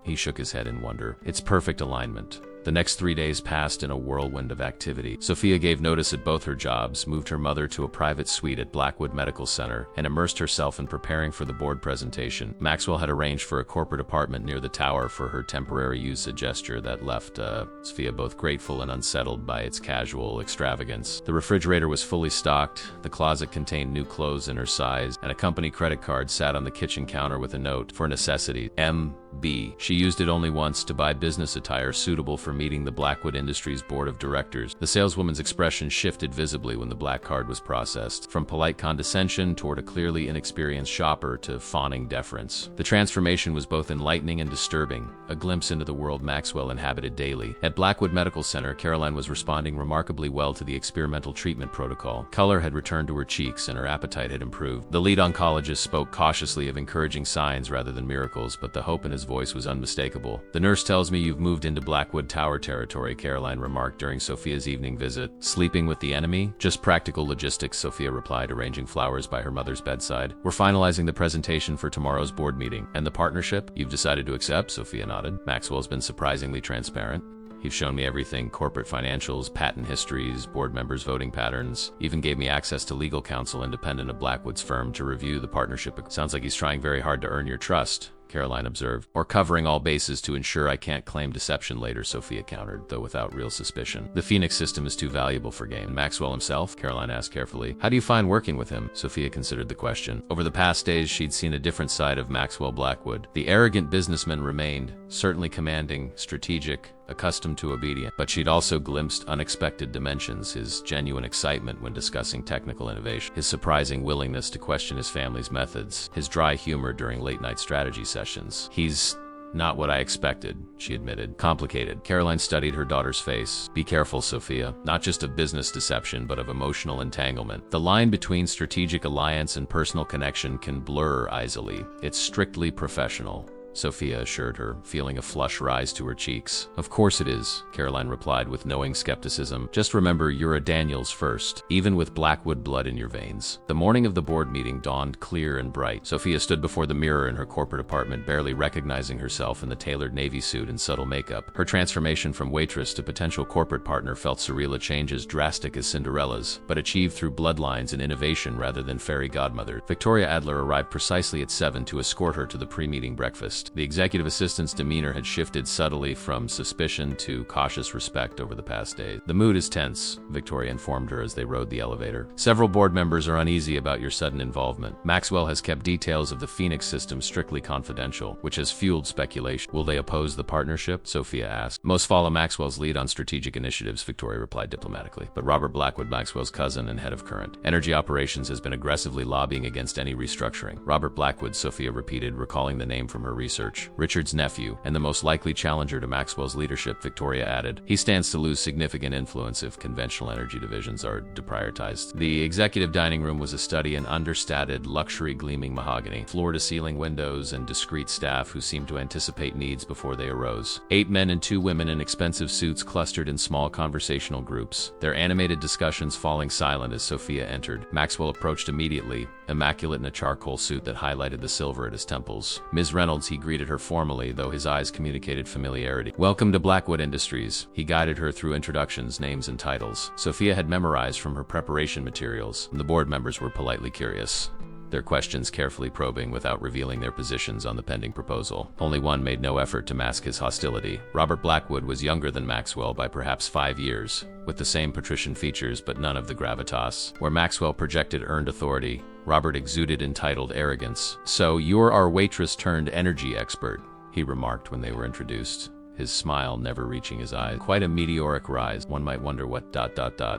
He shook his head in wonder. It's perfect alignment. The next 3 days passed in a whirlwind of activity. Sophia gave notice at both her jobs, moved her mother to a private suite at Blackwood Medical Center, and immersed herself in preparing for the board presentation. Maxwell had arranged for a corporate apartment near the tower for her temporary use, a gesture that left Sophia both grateful and unsettled by its casual extravagance. The refrigerator was fully stocked, the closet contained new clothes in her size, and a company credit card sat on the kitchen counter with a note for necessity, M.B. She used it only once to buy business attire suitable for meeting the Blackwood Industries board of directors. The saleswoman's expression shifted visibly when the black card was processed, from polite condescension toward a clearly inexperienced shopper to fawning deference. The transformation was both enlightening and disturbing, a glimpse into the world Maxwell inhabited daily. At Blackwood Medical Center, Caroline was responding remarkably well to the experimental treatment protocol. Color had returned to her cheeks and her appetite had improved. The lead oncologist spoke cautiously of encouraging signs rather than miracles, but the hope in his voice was unmistakable. The nurse tells me you've moved into Blackwood Tower territory, Caroline remarked during Sophia's evening visit. Sleeping with the enemy? Just practical logistics, Sophia replied, arranging flowers by her mother's bedside. We're finalizing the presentation for tomorrow's board meeting. And the partnership? You've decided to accept? Sophia nodded. Maxwell's been surprisingly transparent. He's shown me everything: corporate financials, patent histories, board members' voting patterns, even gave me access to legal counsel independent of Blackwood's firm to review the partnership. Sounds like he's trying very hard to earn your trust, Caroline observed. Or covering all bases to ensure I can't claim deception later, Sophia countered, though without real suspicion. The Phoenix system is too valuable for game. Maxwell himself? Caroline asked carefully. How do you find working with him? Sophia considered the question. Over the past days, she'd seen a different side of Maxwell Blackwood. The arrogant businessman remained, certainly commanding, strategic, accustomed to obedience, but she'd also glimpsed unexpected dimensions: his genuine excitement when discussing technical innovation, his surprising willingness to question his family's methods, his dry humor during late-night strategy sessions. He's not what I expected, she admitted. Complicated. Caroline studied her daughter's face. Be careful, Sophia. Not just of business deception, but of emotional entanglement. The line between strategic alliance and personal connection can blur easily. It's strictly professional, Sophia assured her, feeling a flush rise to her cheeks. Of course it is, Caroline replied with knowing skepticism. Just remember, you're a Daniels first, even with Blackwood blood in your veins. The morning of the board meeting dawned clear and bright. Sophia stood before the mirror in her corporate apartment, barely recognizing herself in the tailored navy suit and subtle makeup. Her transformation from waitress to potential corporate partner felt surreal, a change as drastic as Cinderella's, but achieved through bloodlines and innovation rather than fairy godmother. Victoria Adler arrived precisely at 7 to escort her to the pre-meeting breakfast. The executive assistant's demeanor had shifted subtly from suspicion to cautious respect over the past days. The mood is tense, Victoria informed her as they rode the elevator. Several board members are uneasy about your sudden involvement. Maxwell has kept details of the Phoenix system strictly confidential, which has fueled speculation. Will they oppose the partnership? Sophia asked. Most follow Maxwell's lead on strategic initiatives, Victoria replied diplomatically. But Robert Blackwood, Maxwell's cousin and head of current energy operations, has been aggressively lobbying against any restructuring. Robert Blackwood, Sophia repeated, recalling the name from her research. Richard's nephew, and the most likely challenger to Maxwell's leadership, Victoria added. He stands to lose significant influence if conventional energy divisions are deprioritized. The executive dining room was a study in understated, luxury gleaming mahogany, floor-to-ceiling windows, and discreet staff who seemed to anticipate needs before they arose. 8 men and 2 women in expensive suits clustered in small conversational groups, their animated discussions falling silent as Sophia entered. Maxwell approached immediately, immaculate in a charcoal suit that highlighted the silver at his temples. Ms. Reynolds, he greeted her formally, though his eyes communicated familiarity. Welcome to Blackwood Industries. He guided her through introductions, names, and titles. Sophia had memorized from her preparation materials, and the board members were politely curious, their questions carefully probing without revealing their positions on the pending proposal. Only one made no effort to mask his hostility. Robert Blackwood was younger than Maxwell by perhaps 5 years, with the same patrician features but none of the gravitas. Where Maxwell projected earned authority, Robert exuded entitled arrogance. So you're our waitress turned energy expert, he remarked when they were introduced, his smile never reaching his eyes. Quite a meteoric rise. One might wonder what ...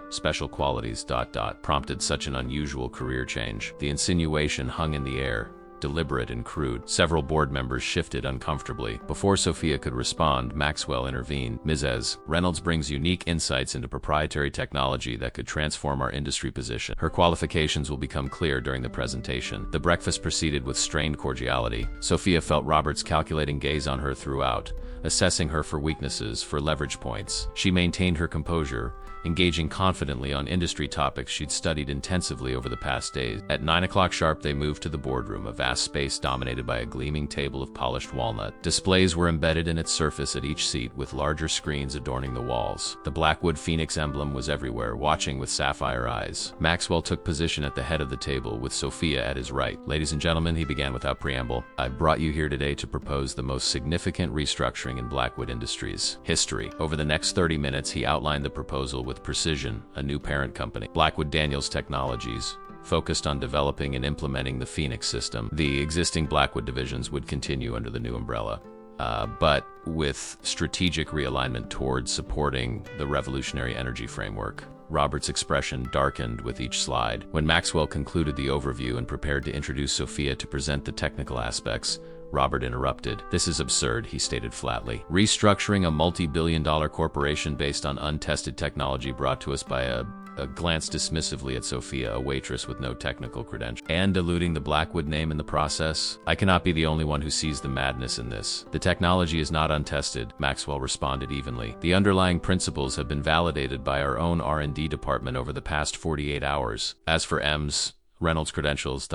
special qualities ... prompted such an unusual career change. The insinuation hung in the air, deliberate and crude. Several board members shifted uncomfortably. Before Sophia could respond, Maxwell intervened. Mrs. Reynolds brings unique insights into proprietary technology that could transform our industry position. Her qualifications will become clear during the presentation. The breakfast proceeded with strained cordiality. Sophia felt Robert's calculating gaze on her throughout, assessing her for weaknesses, for leverage points. She maintained her composure, engaging confidently on industry topics she'd studied intensively over the past days. At 9 o'clock sharp, they moved to the boardroom, a vast space dominated by a gleaming table of polished walnut. Displays were embedded in its surface at each seat, with larger screens adorning the walls. The Blackwood Phoenix emblem was everywhere, watching with sapphire eyes. Maxwell took position at the head of the table, with Sophia at his right. Ladies and gentlemen, he began without preamble, I brought you here today to propose the most significant restructuring in Blackwood Industries history. Over the next 30 minutes, he outlined the proposal with precision. A new parent company, Blackwood Daniels Technologies, focused on developing and implementing the Phoenix system. The existing Blackwood divisions would continue under the new umbrella, but with strategic realignment towards supporting the revolutionary energy framework. Robert's expression darkened with each slide. When Maxwell concluded the overview and prepared to introduce Sophia to present the technical aspects, Robert interrupted. This is absurd, he stated flatly. Restructuring a multi-billion-dollar corporation based on untested technology brought to us by a glance dismissively at Sophia, a waitress with no technical credentials, and diluting the Blackwood name in the process? I cannot be the only one who sees the madness in this. The technology is not untested, Maxwell responded evenly. The underlying principles have been validated by our own R&D department over the past 48 hours. As for M's Reynolds' credentials,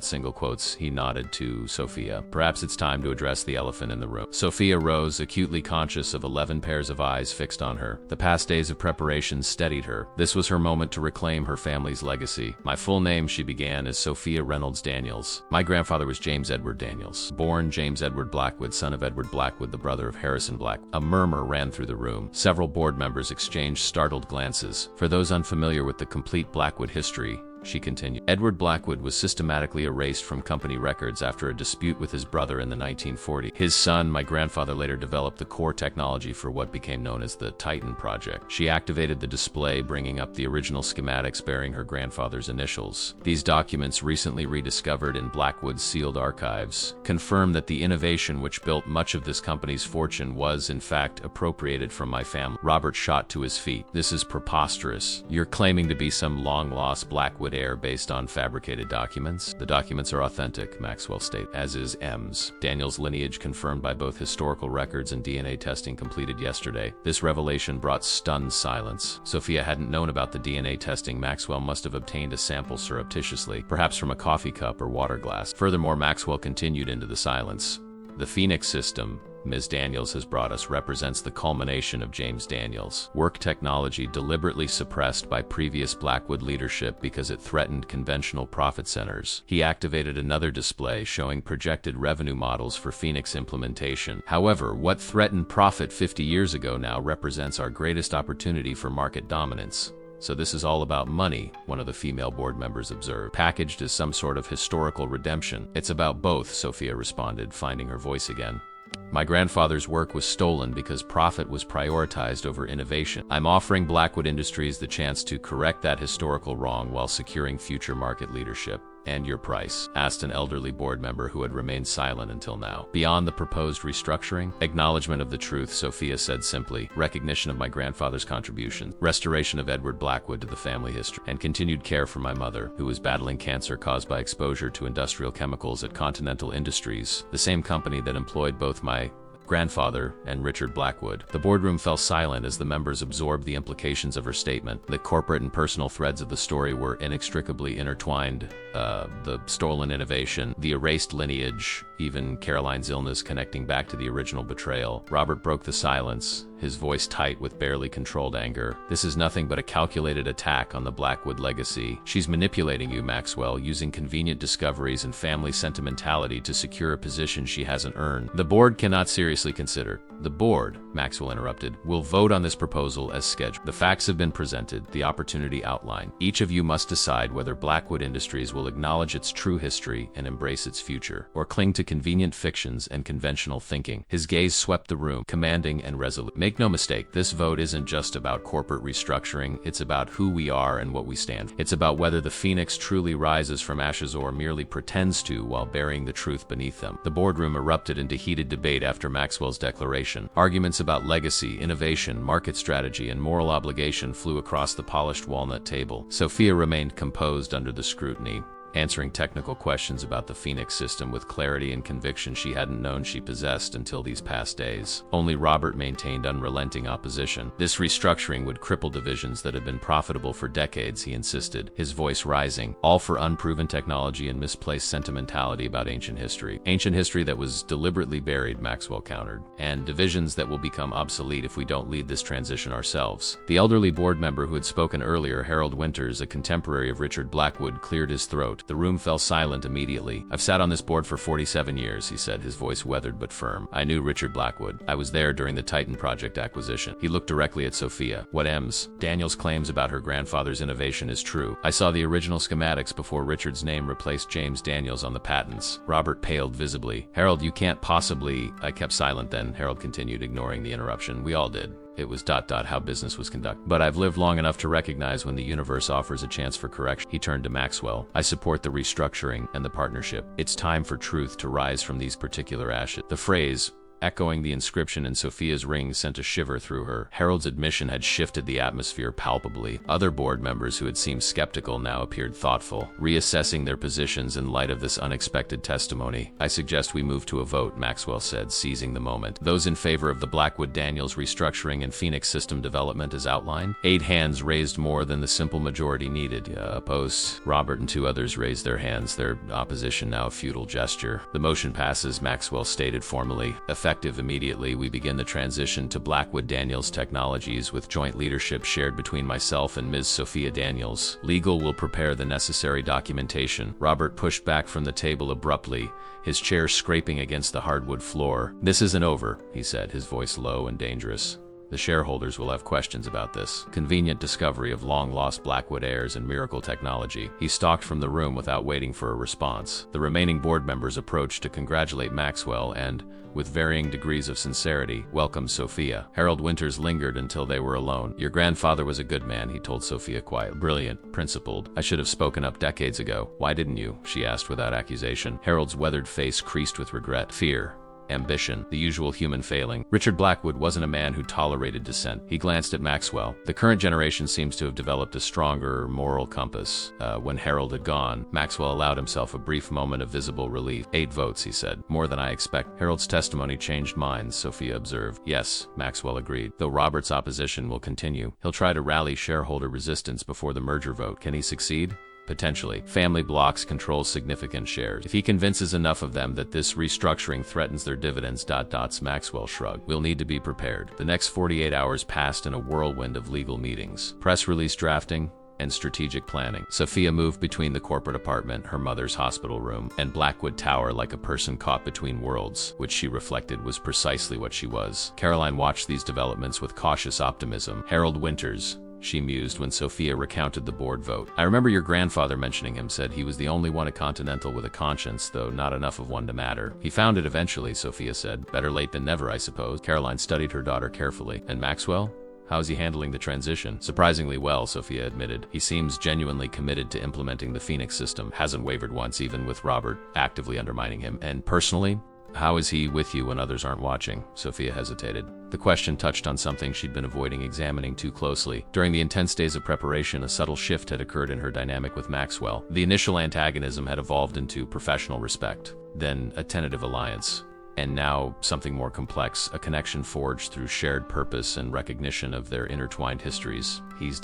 single quotes. He nodded to Sophia. Perhaps it's time to address the elephant in the room. Sophia rose, acutely conscious of 11 pairs of eyes fixed on her. The past days of preparation steadied her. This was her moment to reclaim her family's legacy. My full name, she began, is Sophia Reynolds Daniels. My grandfather was James Edward Daniels, born James Edward Blackwood, son of Edward Blackwood, the brother of Harrison Black. A murmur ran through the room. Several board members exchanged startled glances. For those unfamiliar with the complete Blackwood history, she continued, Edward Blackwood was systematically erased from company records after a dispute with his brother in the 1940s. His son, my grandfather, later developed the core technology for what became known as the Titan Project. She activated the display, bringing up the original schematics bearing her grandfather's initials. These documents, recently rediscovered in Blackwood's sealed archives, confirm that the innovation which built much of this company's fortune was, in fact, appropriated from my family. Robert shot to his feet. This is preposterous. You're claiming to be some long-lost Blackwood heir based on fabricated documents? The documents are authentic, Maxwell stated, as is M's. Daniel's lineage confirmed by both historical records and DNA testing completed yesterday. This revelation brought stunned silence. Sophia hadn't known about the DNA testing. Maxwell must have obtained a sample surreptitiously, perhaps from a coffee cup or water glass. Furthermore, Maxwell continued into the silence. The Phoenix system, Ms. Daniels has brought us, represents the culmination of James Daniels' work technology deliberately suppressed by previous Blackwood leadership because it threatened conventional profit centers. He activated another display showing projected revenue models for Phoenix implementation. However, what threatened profit 50 years ago now represents our greatest opportunity for market dominance. So this is all about money, one of the female board members observed, packaged as some sort of historical redemption. It's about both, Sophia responded, finding her voice again. My grandfather's work was stolen because profit was prioritized over innovation. I'm offering Blackwood Industries the chance to correct that historical wrong while securing future market leadership. And your price? Asked an elderly board member who had remained silent until now. Beyond the proposed restructuring, acknowledgement of the truth, Sophia said simply, recognition of my grandfather's contributions, restoration of Edward Blackwood to the family history, and continued care for my mother, who was battling cancer caused by exposure to industrial chemicals at Continental Industries, the same company that employed both my grandfather and Richard Blackwood. The boardroom fell silent as the members absorbed the implications of her statement. The corporate and personal threads of the story were inextricably intertwined. The stolen innovation, the erased lineage, even Caroline's illness connecting back to the original betrayal. Robert broke the silence, his voice tight with barely controlled anger. This is nothing but a calculated attack on the Blackwood legacy. She's manipulating you, Maxwell, using convenient discoveries and family sentimentality to secure a position she hasn't earned. The board cannot seriously consider. The board, Maxwell interrupted, will vote on this proposal as scheduled. The facts have been presented, the opportunity outlined. Each of you must decide whether Blackwood Industries will acknowledge its true history and embrace its future, or cling to convenient fictions and conventional thinking. His gaze swept the room, commanding and resolute. Make no mistake, this vote isn't just about corporate restructuring, it's about who we are and what we stand for. It's about whether the phoenix truly rises from ashes or merely pretends to while burying the truth beneath them. The boardroom erupted into heated debate after Maxwell's declaration. Arguments about legacy, innovation, market strategy, and moral obligation flew across the polished walnut table. Sophia remained composed under the scrutiny, answering technical questions about the Phoenix system with clarity and conviction she hadn't known she possessed until these past days. Only Robert maintained unrelenting opposition. This restructuring would cripple divisions that had been profitable for decades, he insisted, his voice rising, all for unproven technology and misplaced sentimentality about ancient history. Ancient history that was deliberately buried, Maxwell countered, and divisions that will become obsolete if we don't lead this transition ourselves. The elderly board member who had spoken earlier, Harold Winters, a contemporary of Richard Blackwood, cleared his throat. The room fell silent immediately. I've sat on this board for 47 years, he said, his voice weathered but firm. I knew Richard Blackwood. I was there during the Titan Project acquisition. He looked directly at Sophia. What M's? Daniel's claims about her grandfather's innovation is true. I saw the original schematics before Richard's name replaced James Daniels on the patents. Robert paled visibly. Harold, you can't possibly... I kept silent then, Harold continued, ignoring the interruption. We all did. It was ... how business was conducted. But I've lived long enough to recognize when the universe offers a chance for correction. He turned to Maxwell. I support the restructuring and the partnership. It's time for truth to rise from these particular ashes. The phrase, Echoing the inscription in Sophia's ring sent a shiver through her. Harold's admission had shifted the atmosphere palpably. Other board members who had seemed skeptical now appeared thoughtful, reassessing their positions in light of this unexpected testimony. "I suggest we move to a vote," Maxwell said, seizing the moment. "Those in favor of the Blackwood-Daniels restructuring and Phoenix system development as outlined?" 8 hands raised, more than the simple majority needed. Opposed? Robert and 2 others raised their hands, their opposition now a futile gesture. "The motion passes," Maxwell stated formally. "Effective immediately, we begin the transition to Blackwood-Daniels technologies with joint leadership shared between myself and Ms. Sophia Daniels. Legal will prepare the necessary documentation." Robert pushed back from the table abruptly, his chair scraping against the hardwood floor. "This isn't over," he said, his voice low and dangerous. "The shareholders will have questions about this convenient discovery of long-lost Blackwood heirs and miracle technology." He stalked from the room without waiting for a response. The remaining board members approached to congratulate Maxwell and, with varying degrees of sincerity, welcomed Sophia. Harold Winters lingered until they were alone. "Your grandfather was a good man," he told Sophia quietly. "Brilliant, principled. I should have spoken up decades ago." "Why didn't you?" she asked without accusation. Harold's weathered face creased with regret. "Fear. Ambition, the usual human failing. Richard Blackwood wasn't a man who tolerated dissent." He glanced at Maxwell. "The current generation seems to have developed a stronger moral compass." When Harold had gone, Maxwell allowed himself a brief moment of visible relief. 8 votes, he said. "More than I expect." Harold's testimony changed minds, Sophia observed. "Yes," Maxwell agreed, "though Robert's opposition will continue. He'll try to rally shareholder resistance before the merger vote. Can he succeed? Potentially. Family blocks control significant shares. If he convinces enough of them that this restructuring threatens their dividends. Maxwell shrugged. "We'll need to be prepared." The next 48 hours passed in a whirlwind of legal meetings, press release drafting, and strategic planning. Sophia moved between the corporate apartment, her mother's hospital room, and Blackwood Tower like a person caught between worlds, which she reflected was precisely what she was. Caroline watched these developments with cautious optimism. "Harold Winters," she mused when Sophia recounted the board vote. "I remember your grandfather mentioning him, said he was the only one at Continental with a conscience, though not enough of one to matter. He found it eventually," Sophia said. "Better late than never, I suppose." Caroline studied her daughter carefully. "And Maxwell? How's he handling the transition?" "Surprisingly well," Sophia admitted. "He seems genuinely committed to implementing the Phoenix system. Hasn't wavered once, even with Robert actively undermining him. And personally? How is he with you when others aren't watching?" Sophia hesitated. The question touched on something she'd been avoiding examining too closely. During the intense days of preparation, a subtle shift had occurred in her dynamic with Maxwell. The initial antagonism had evolved into professional respect, then a tentative alliance, and now something more complex, a connection forged through shared purpose and recognition of their intertwined histories. "He's ...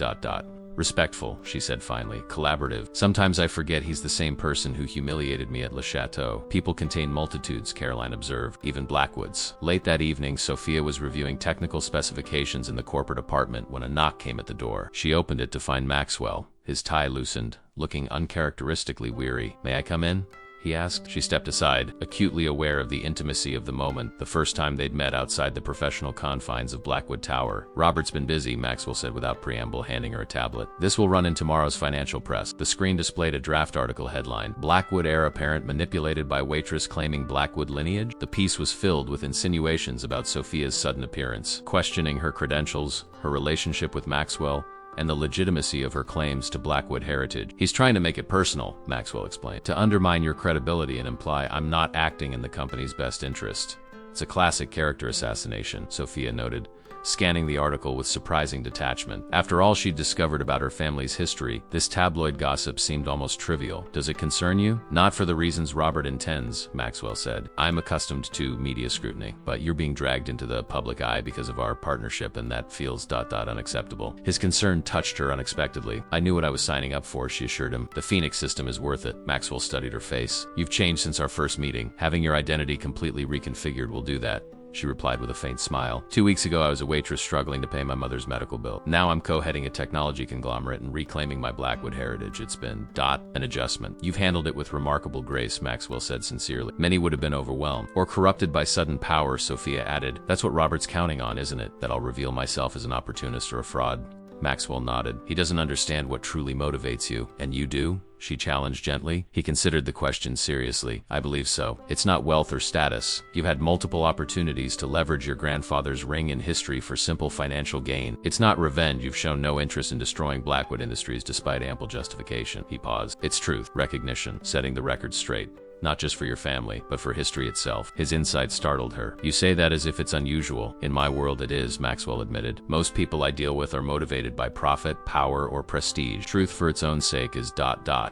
respectful," she said finally. "Collaborative. Sometimes I forget he's the same person who humiliated me at Le Chateau." "People contain multitudes," Caroline observed, "even Blackwood's." Late that evening, Sophia was reviewing technical specifications in the corporate apartment when a knock came at the door. She opened it to find Maxwell, his tie loosened, looking uncharacteristically weary. "May I come in?" he asked. She stepped aside, acutely aware of the intimacy of the moment, the first time they'd met outside the professional confines of Blackwood Tower. "Robert's been busy," Maxwell said without preamble, handing her a tablet. "This will run in tomorrow's financial press." The screen displayed a draft article headline, "Blackwood heir apparent manipulated by Waitress claiming Blackwood lineage." The piece was filled with insinuations about Sophia's sudden appearance, questioning her credentials, her relationship with Maxwell, and the legitimacy of her claims to Blackwood heritage. "He's trying to make it personal," Maxwell explained, "to undermine your credibility and imply I'm not acting in the company's best interest." "It's a classic character assassination," Sophia noted, scanning the article with surprising detachment. After all she'd discovered about her family's history, this tabloid gossip seemed almost trivial. "Does it concern you?" "Not for the reasons Robert intends," Maxwell said. "I'm accustomed to media scrutiny, but you're being dragged into the public eye because of our partnership, and that feels ... unacceptable." His concern touched her unexpectedly. "I knew what I was signing up for," she assured him. "The Phoenix system is worth it." Maxwell studied her face. "You've changed since our first meeting. Having your identity completely reconfigured will do that," she replied with a faint smile. 2 weeks ago I was a waitress struggling to pay my mother's medical bill. Now I'm co-heading a technology conglomerate and reclaiming my Blackwood heritage. It's been ... an adjustment." "You've handled it with remarkable grace," Maxwell said sincerely. "Many would have been overwhelmed or corrupted by sudden power," Sophia added. "That's what Robert's counting on, isn't it? That I'll reveal myself as an opportunist or a fraud?" Maxwell nodded. "He doesn't understand what truly motivates you. And you do?" she challenged gently. He considered the question seriously. "I believe so. It's not wealth or status. You've had multiple opportunities to leverage your grandfather's ring in history for simple financial gain. It's not revenge. You've shown no interest in destroying Blackwood Industries despite ample justification." He paused. "It's truth, recognition, setting the record straight." Not just for your family, but for history itself. His insight startled her. You say that as if it's unusual. In my world it is, Maxwell admitted. Most people I deal with are motivated by profit, power, or prestige. Truth for its own sake is ...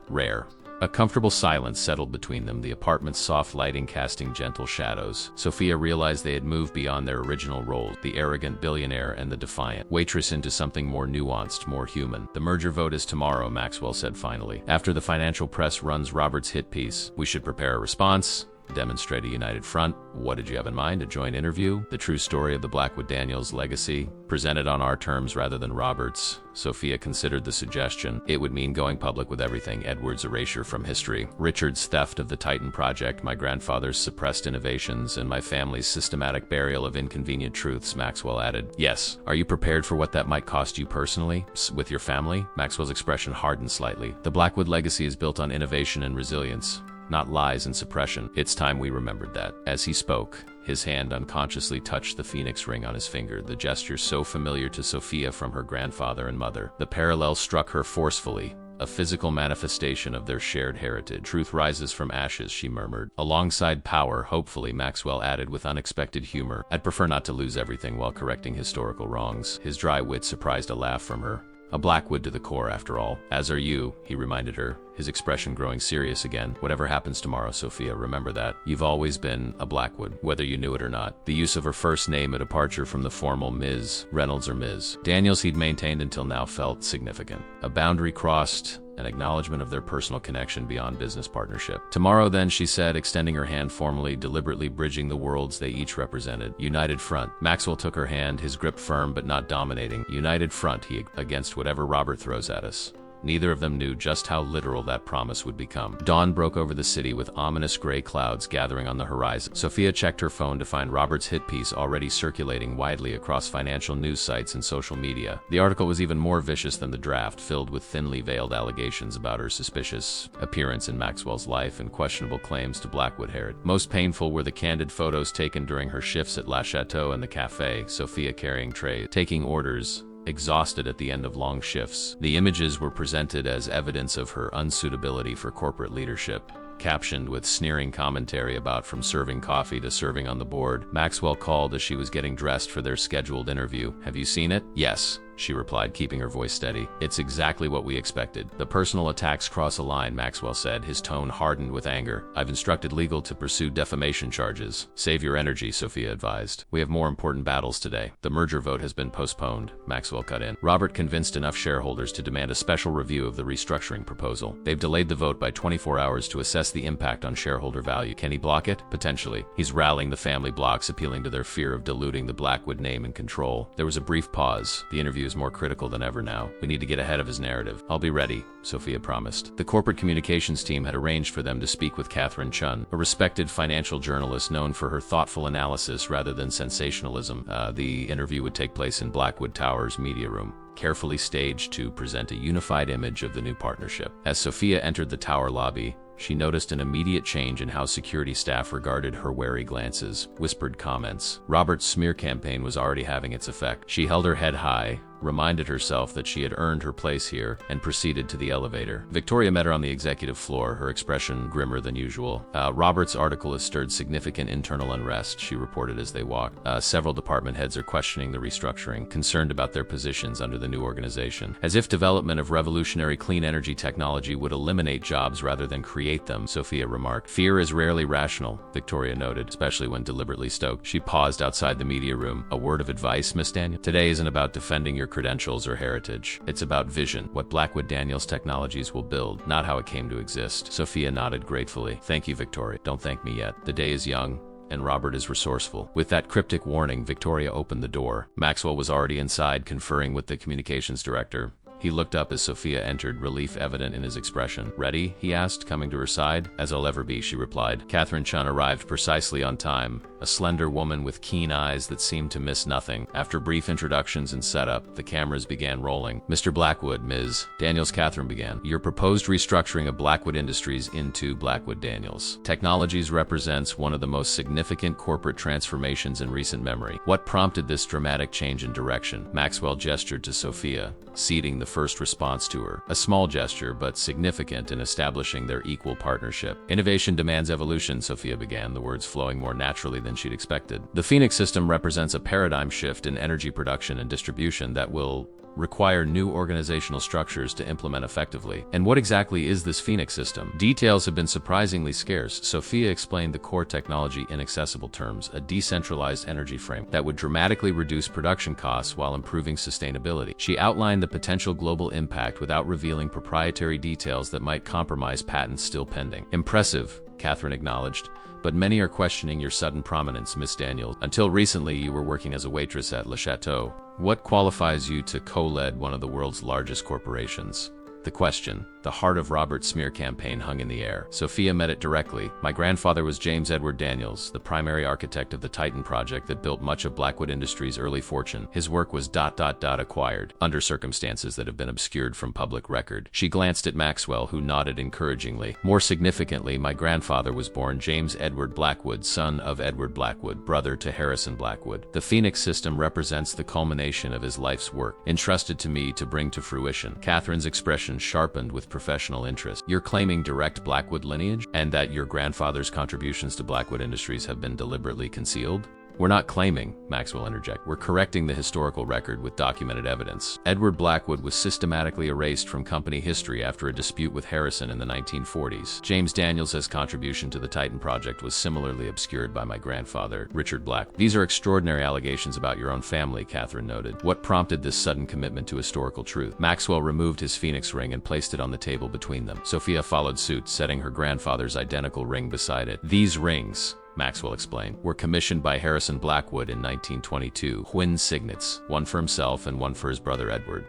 rare. A comfortable silence settled between them, the apartment's soft lighting casting gentle shadows. Sophia realized they had moved beyond their original roles, the arrogant billionaire and the defiant waitress, into something more nuanced, more human. The merger vote is tomorrow, Maxwell said finally. After the financial press runs Robert's hit piece, we should prepare a response, demonstrate a united front. What did you have in mind? A joint interview? The true story of the Blackwood Daniels legacy, presented on our terms rather than Robert's. Sophia considered the suggestion. It would mean going public with everything: Edward's erasure from history, Richard's theft of the Titan project, my grandfather's suppressed innovations, and my family's systematic burial of inconvenient truths, Maxwell added. Yes. Are you prepared for what that might cost you personally? With your family? Maxwell's expression hardened slightly. The Blackwood legacy is built on innovation and resilience, not lies and suppression. It's time we remembered that. As he spoke, his hand unconsciously touched the phoenix ring on his finger, the gesture so familiar to Sophia from her grandfather and mother. The parallel struck her forcefully, a physical manifestation of their shared heritage. Truth rises from ashes, she murmured. Alongside power, hopefully, Maxwell added with unexpected humor. I'd prefer not to lose everything while correcting historical wrongs. His dry wit surprised a laugh from her. A Blackwood to the core, after all. As are you, he reminded her, his expression growing serious again. Whatever happens tomorrow, Sophia, remember that. You've always been a Blackwood, whether you knew it or not. The use of her first name, a departure from the formal Ms. Reynolds or Ms. Daniels he'd maintained until now, felt significant. A boundary crossed, an acknowledgement of their personal connection beyond business partnership. Tomorrow then, she said, extending her hand formally, deliberately bridging the worlds they each represented. United front. Maxwell took her hand, his grip firm but not dominating. United front, he, against whatever Robert throws at us. Neither of them knew just how literal that promise would become. Dawn broke over the city with ominous gray clouds gathering on the horizon. Sophia checked her phone to find Robert's hit piece already circulating widely across financial news sites and social media. The article was even more vicious than the draft, filled with thinly veiled allegations about her suspicious appearance in Maxwell's life and questionable claims to Blackwood heritage. Most painful were the candid photos taken during her shifts at La Chateau and the cafe, Sophia carrying trays, taking orders, exhausted at the end of long shifts. The images were presented as evidence of her unsuitability for corporate leadership, captioned with sneering commentary about from serving coffee to serving on the board. Maxwell called as she was getting dressed for their scheduled interview. Have you seen it? Yes, she replied, keeping her voice steady. It's exactly what we expected. The personal attacks cross a line, Maxwell said, his tone hardened with anger. I've instructed legal to pursue defamation charges. Save your energy, Sophia advised. We have more important battles today. The merger vote has been postponed, Maxwell cut in. Robert convinced enough shareholders to demand a special review of the restructuring proposal. They've delayed the vote by 24 hours to assess the impact on shareholder value. Can he block it? Potentially. He's rallying the family blocks, appealing to their fear of diluting the Blackwood name and control. There was a brief pause. The interview is more critical than ever now. We need to get ahead of his narrative. I'll be ready, Sophia promised. The corporate communications team had arranged for them to speak with Catherine Chun, a respected financial journalist known for her thoughtful analysis rather than sensationalism. The interview would take place in Blackwood Tower's media room, carefully staged to present a unified image of the new partnership. As Sophia entered the tower lobby, she noticed an immediate change in how security staff regarded her wary glances, whispered comments. Robert's smear campaign was already having its effect. She held her head high, reminded herself that she had earned her place here, and proceeded to the elevator. Victoria met her on the executive floor, her expression grimmer than usual. Robert's article has stirred significant internal unrest, she reported as they walked. Several department heads are questioning the restructuring, concerned about their positions under the new organization. As if development of revolutionary clean energy technology would eliminate jobs rather than create them, Sophia remarked. Fear is rarely rational, Victoria noted, especially when deliberately stoked. She paused outside the media room. A word of advice, Miss Daniel? Today isn't about defending your credentials or heritage. It's about vision, what Blackwood Daniels Technologies will build, not how it came to exist. Sophia nodded gratefully. Thank you, Victoria. Don't thank me yet. The day is young, and Robert is resourceful. With that cryptic warning, Victoria opened the door. Maxwell was already inside, conferring with the communications director. He looked up as Sophia entered, relief evident in his expression. Ready? He asked, coming to her side. As I'll ever be, she replied. Catherine Chun arrived precisely on time, a slender woman with keen eyes that seemed to miss nothing. After brief introductions and setup, the cameras began rolling. Mr. Blackwood, Ms. Daniels, Catherine began. Your proposed restructuring of Blackwood Industries into Blackwood Daniels Technologies represents one of the most significant corporate transformations in recent memory. What prompted this dramatic change in direction? Maxwell gestured to Sophia, ceding the first response to her. A small gesture, but significant in establishing their equal partnership. Innovation demands evolution, Sophia began, the words flowing more naturally than she'd expected. The Phoenix system represents a paradigm shift in energy production and distribution that will require new organizational structures to implement effectively. And what exactly is this Phoenix system? Details have been surprisingly scarce. Sophia explained the core technology in accessible terms, a decentralized energy frame that would dramatically reduce production costs while improving sustainability. She outlined the potential global impact without revealing proprietary details that might compromise patents still pending. Impressive, Catherine acknowledged, but many are questioning your sudden prominence, Miss Daniels. Until recently, you were working as a waitress at Le Chateau. What qualifies you to co-lead one of the world's largest corporations? The question, the heart of Robert's smear campaign, hung in the air. Sophia met it directly. My grandfather was James Edward Daniels, the primary architect of the Titan project that built much of Blackwood Industries' early fortune. His work was ... acquired, under circumstances that have been obscured from public record. She glanced at Maxwell, who nodded encouragingly. More significantly, my grandfather was born James Edward Blackwood, son of Edward Blackwood, brother to Heiress and Blackwood. The Phoenix system represents the culmination of his life's work, entrusted to me to bring to fruition. Catherine's expression sharpened with professional interest. You're claiming direct Blackwood lineage, and that your grandfather's contributions to Blackwood Industries have been deliberately concealed? We're not claiming, Maxwell interjected. We're correcting the historical record with documented evidence. Edward Blackwood was systematically erased from company history after a dispute with Harrison in the 1940s. James Daniels' contribution to the Titan project was similarly obscured by my grandfather, Richard Black. These are extraordinary allegations about your own family, Catherine noted. What prompted this sudden commitment to historical truth? Maxwell removed his Phoenix ring and placed it on the table between them. Sophia followed suit, setting her grandfather's identical ring beside it. These rings, Maxwell explained, were commissioned by Harrison Blackwood in 1922, twin signets, one for himself and one for his brother Edward.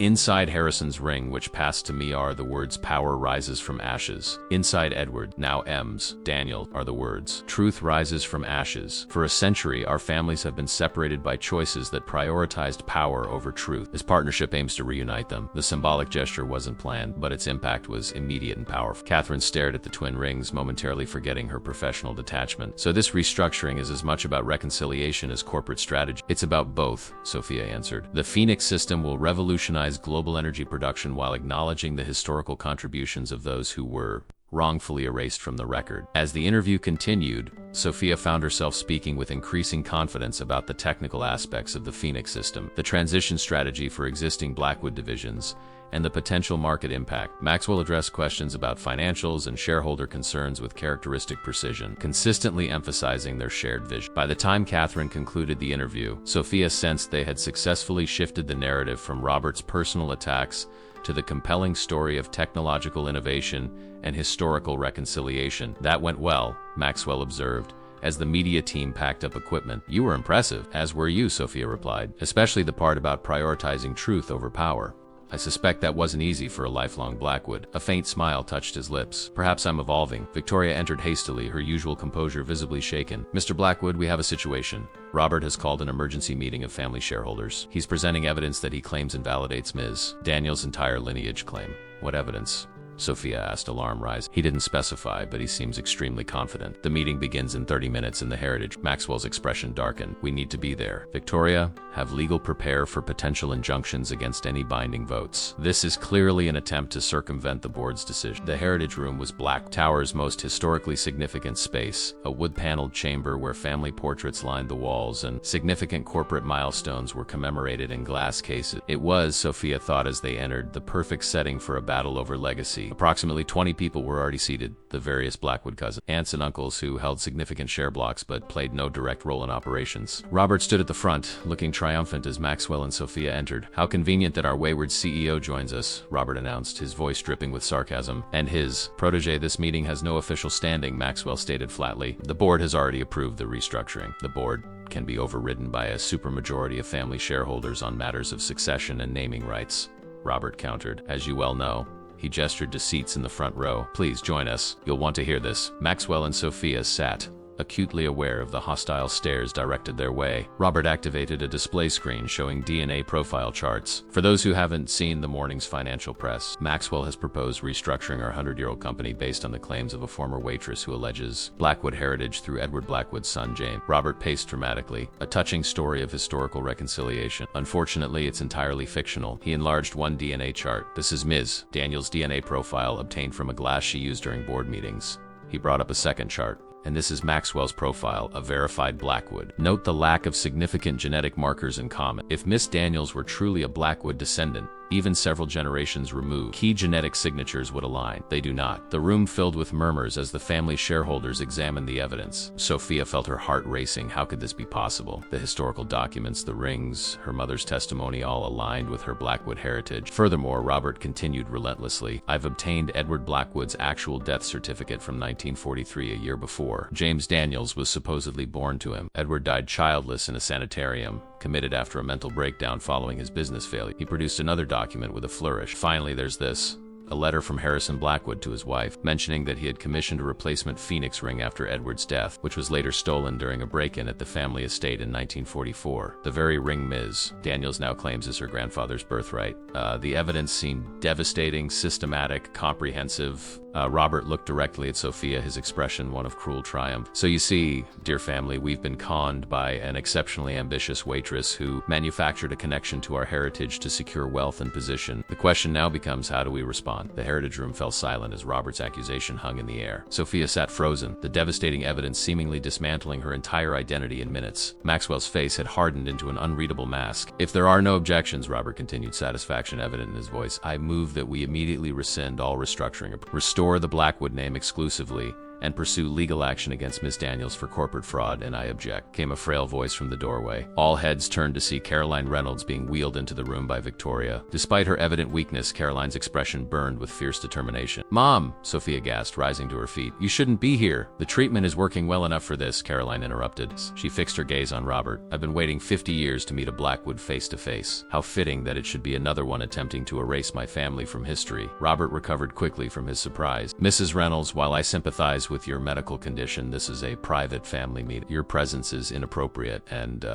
Inside Harrison's ring, which passed to me, are the words "Power rises from ashes." Inside Edward, now M's, Daniel, are the words "Truth rises from ashes." For a century, our families have been separated by choices that prioritized power over truth. This partnership aims to reunite them. The symbolic gesture wasn't planned, but its impact was immediate and powerful. Catherine stared at the twin rings, momentarily forgetting her professional detachment. So this restructuring is as much about reconciliation as corporate strategy. It's about both, Sophia answered. The Phoenix system will revolutionize global energy production while acknowledging the historical contributions of those who were wrongfully erased from the record. As the interview continued, Sophia found herself speaking with increasing confidence about the technical aspects of the Phoenix system, the transition strategy for existing Blackwood divisions, and the potential market impact. Maxwell addressed questions about financials and shareholder concerns with characteristic precision, consistently emphasizing their shared vision. By the time Catherine concluded the interview, Sophia sensed they had successfully shifted the narrative from Robert's personal attacks to the compelling story of technological innovation and historical reconciliation. That went well, Maxwell observed, as the media team packed up equipment. You were impressive, as were you, Sophia replied, especially the part about prioritizing truth over power. I suspect that wasn't easy for a lifelong Blackwood. A faint smile touched his lips. Perhaps I'm evolving. Victoria entered hastily, her usual composure visibly shaken. Mr. Blackwood, we have a situation. Robert has called an emergency meeting of family shareholders. He's presenting evidence that he claims invalidates Ms. Daniels' entire lineage claim. What evidence? Sophia asked, alarm rising. He didn't specify, but he seems extremely confident. The meeting begins in 30 minutes in the Heritage. Maxwell's expression darkened. We need to be there. Victoria, have legal prepare for potential injunctions against any binding votes. This is clearly an attempt to circumvent the board's decision. The Heritage Room was Black Tower's most historically significant space, a wood-paneled chamber where family portraits lined the walls and significant corporate milestones were commemorated in glass cases. It was, Sophia thought as they entered, the perfect setting for a battle over legacy. Approximately 20 people were already seated, the various Blackwood cousins, aunts and uncles who held significant share blocks but played no direct role in operations. Robert stood at the front, looking triumphant as Maxwell and Sophia entered. How convenient that our wayward CEO joins us, Robert announced, his voice dripping with sarcasm. And his protege. This meeting has no official standing, Maxwell stated flatly. The board has already approved the restructuring. The board can be overridden by a supermajority of family shareholders on matters of succession and naming rights, Robert countered. As you well know. He gestured to seats in the front row. Please join us. You'll want to hear this. Maxwell and Sophia sat, acutely aware of the hostile stares directed their way. Robert activated a display screen showing DNA profile charts. For those who haven't seen the morning's financial press, Maxwell has proposed restructuring our 100-year-old company based on the claims of a former waitress who alleges Blackwood heritage through Edward Blackwood's son James. Robert paced dramatically, a touching story of historical reconciliation. Unfortunately, it's entirely fictional. He enlarged one DNA chart. This is Ms. Daniels' DNA profile obtained from a glass she used during board meetings. He brought up a second chart. And this is Maxwell's profile, a verified Blackwood. Note the lack of significant genetic markers in common. If Miss Daniels were truly a Blackwood descendant, even several generations removed, key genetic signatures would align. They do not. The room filled with murmurs as the family shareholders examined the evidence. Sophia felt her heart racing. How could this be possible? The historical documents, the rings, her mother's testimony all aligned with her Blackwood heritage. Furthermore, Robert continued relentlessly. I've obtained Edward Blackwood's actual death certificate from 1943, a year before. James Daniels was supposedly born to him. Edward died childless in a sanitarium, committed after a mental breakdown following his business failure. He produced another document with a flourish. Finally, there's this. A letter from Harrison Blackwood to his wife, mentioning that he had commissioned a replacement Phoenix ring after Edward's death, which was later stolen during a break-in at the family estate in 1944. The very ring Ms. Daniels now claims is her grandfather's birthright. The evidence seemed devastating, systematic, comprehensive. Robert looked directly at Sophia, his expression one of cruel triumph. So you see, dear family, we've been conned by an exceptionally ambitious waitress who manufactured a connection to our heritage to secure wealth and position. The question now becomes, how do we respond? The heritage room fell silent as Robert's accusation hung in the air. Sophia sat frozen, the devastating evidence seemingly dismantling her entire identity in minutes. Maxwell's face had hardened into an unreadable mask. If there are no objections, Robert continued, satisfaction evident in his voice, I move that we immediately rescind all restructuring, restore the Blackwood name exclusively, and pursue legal action against Miss Daniels for corporate fraud, and I object, came a frail voice from the doorway. All heads turned to see Caroline Reynolds being wheeled into the room by Victoria. Despite her evident weakness, Caroline's expression burned with fierce determination. Mom, Sophia gasped, rising to her feet. You shouldn't be here. The treatment is working well enough for this, Caroline interrupted. She fixed her gaze on Robert. I've been waiting 50 years to meet a Blackwood face to face. How fitting that it should be another one attempting to erase my family from history. Robert recovered quickly from his surprise. Mrs. Reynolds, while I sympathize with your medical condition, this is a private family meeting. Your presence is inappropriate, and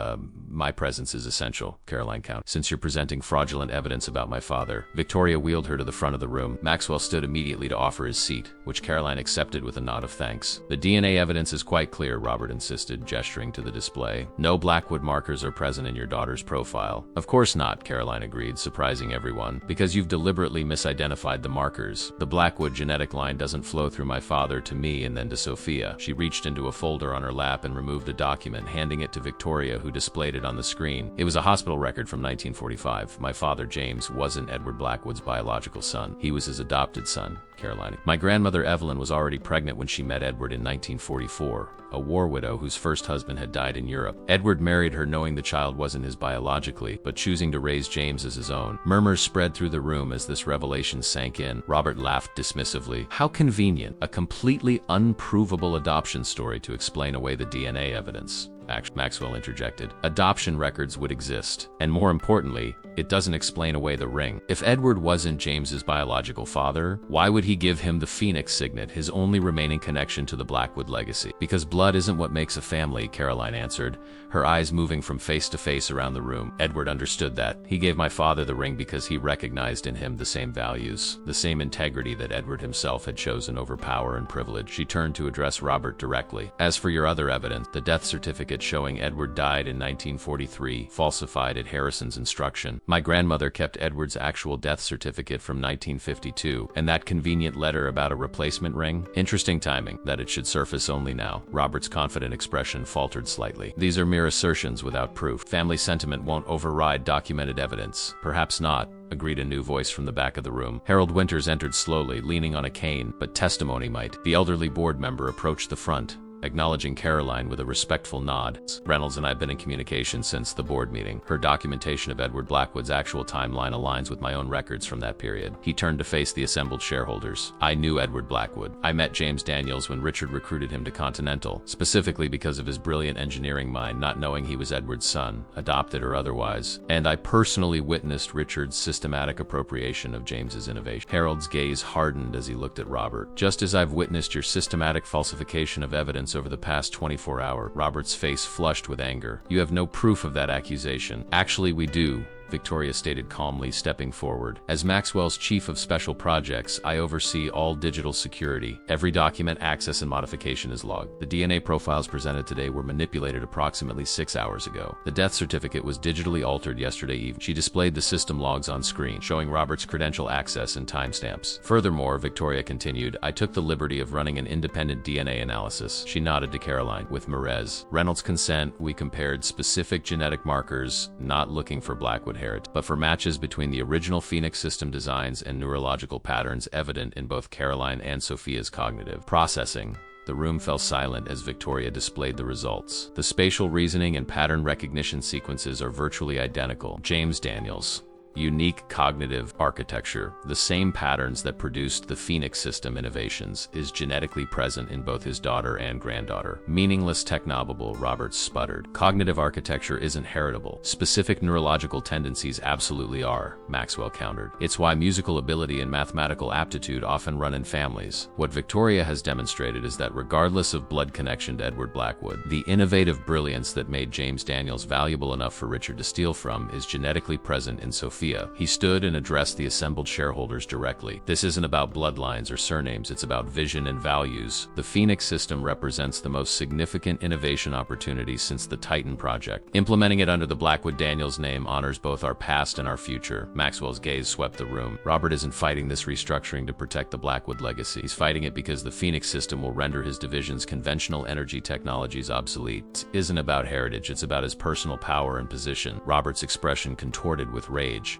my presence is essential, Caroline countered, since you're presenting fraudulent evidence about my father. Victoria wheeled her to the front of the room. Maxwell stood immediately to offer his seat, which Caroline accepted with a nod of thanks. The DNA evidence is quite clear, Robert insisted, gesturing to the display. No Blackwood markers are present in your daughter's profile. Of course not, Caroline agreed, surprising everyone, because you've deliberately misidentified the markers. The Blackwood genetic line doesn't flow through my father to me and then to Sophia. She reached into a folder on her lap and removed a document, handing it to Victoria, who displayed it on the screen. It was a hospital record from 1945. My father, James, wasn't Edward Blackwood's biological son. He was his adopted son, Caroline. My grandmother, Evelyn, was already pregnant when she met Edward in 1944. A war widow whose first husband had died in Europe. Edward married her knowing the child wasn't his biologically, but choosing to raise James as his own. Murmurs spread through the room as this revelation sank in. Robert laughed dismissively. How convenient. A completely unprovable adoption story to explain away the DNA evidence. Maxwell interjected. Adoption records would exist, and more importantly, it doesn't explain away the ring. If Edward wasn't James's biological father, why would he give him the Phoenix signet, his only remaining connection to the Blackwood legacy? Because blood isn't what makes a family, Caroline answered, her eyes moving from face to face around the room. Edward understood that. He gave my father the ring because he recognized in him the same values, the same integrity that Edward himself had chosen over power and privilege. She turned to address Robert directly. As for your other evidence, the death certificate showing Edward died in 1943, falsified at Harrison's instruction. My grandmother kept Edward's actual death certificate from 1952, and that convenient letter about a replacement ring? Interesting timing, that it should surface only now. Robert's confident expression faltered slightly. These are mere assertions without proof. Family sentiment won't override documented evidence. Perhaps not, agreed a new voice from the back of the room. Harold Winters entered slowly, leaning on a cane, but testimony might. The elderly board member approached the front, acknowledging Caroline with a respectful nod. Reynolds and I have been in communication since the board meeting. Her documentation of Edward Blackwood's actual timeline aligns with my own records from that period. He turned to face the assembled shareholders. I knew Edward Blackwood. I met James Daniels when Richard recruited him to Continental, specifically because of his brilliant engineering mind, not knowing he was Edward's son, adopted or otherwise. And I personally witnessed Richard's systematic appropriation of James's innovation. Harold's gaze hardened as he looked at Robert. Just as I've witnessed your systematic falsification of evidence efforts over the past 24 hours. Robert's face flushed with anger. You have no proof of that accusation. Actually, we do, Victoria stated calmly, stepping forward. As Maxwell's chief of special projects, I oversee all digital security. Every document, access, and modification is logged. The DNA profiles presented today were manipulated approximately 6 hours ago. The death certificate was digitally altered yesterday evening. She displayed the system logs on screen, showing Robert's credential access and timestamps. Furthermore, Victoria continued, I took the liberty of running an independent DNA analysis. She nodded to Caroline. With Reynolds' consent, we compared specific genetic markers, not looking for Blackwood Heiress, but for matches between the original Phoenix system designs and neurological patterns evident in both Caroline and Sophia's cognitive processing. The room fell silent as Victoria displayed the results. The spatial reasoning and pattern recognition sequences are virtually identical. James Daniels. Unique cognitive architecture, the same patterns that produced the Phoenix system innovations, is genetically present in both his daughter and granddaughter. Meaningless technobabble, Roberts sputtered. Cognitive architecture isn't heritable. Specific neurological tendencies absolutely are, Maxwell countered. It's why musical ability and mathematical aptitude often run in families. What Victoria has demonstrated is that regardless of blood connection to Edward Blackwood, the innovative brilliance that made James Daniels valuable enough for Richard to steal from is genetically present in Sophia. He stood and addressed the assembled shareholders directly. This isn't about bloodlines or surnames, it's about vision and values. The Phoenix system represents the most significant innovation opportunity since the Titan project. Implementing it under the Blackwood Daniels name honors both our past and our future. Maxwell's gaze swept the room. Robert isn't fighting this restructuring to protect the Blackwood legacy. He's fighting it because the Phoenix system will render his division's conventional energy technologies obsolete. It isn't about heritage, it's about his personal power and position. Robert's expression contorted with rage.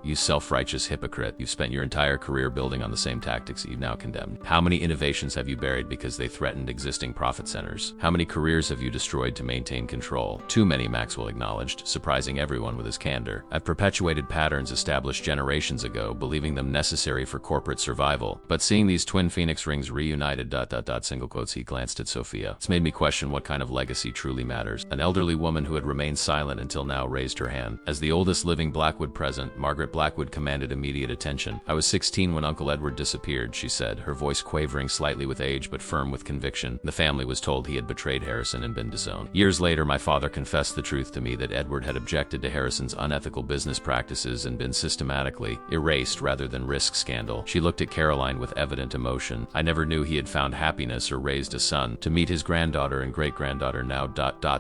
You self-righteous hypocrite. You've spent your entire career building on the same tactics that you've now condemned. How many innovations have you buried because they threatened existing profit centers? How many careers have you destroyed to maintain control? Too many, Maxwell acknowledged, surprising everyone with his candor. I've perpetuated patterns established generations ago, believing them necessary for corporate survival. But seeing these twin Phoenix rings reunited, single quotes, he glanced at Sophia. It's made me question what kind of legacy truly matters. An elderly woman who had remained silent until now raised her hand. As the oldest living Blackwood present, Margaret Blackwood commanded immediate attention. I was 16 when Uncle Edward disappeared, she said, her voice quavering slightly with age but firm with conviction. The family was told he had betrayed Harrison and been disowned. Years later, my father confessed the truth to me that Edward had objected to Harrison's unethical business practices and been systematically erased rather than risk scandal. She looked at Caroline with evident emotion. I never knew he had found happiness or raised a son. To meet his granddaughter and great-granddaughter now,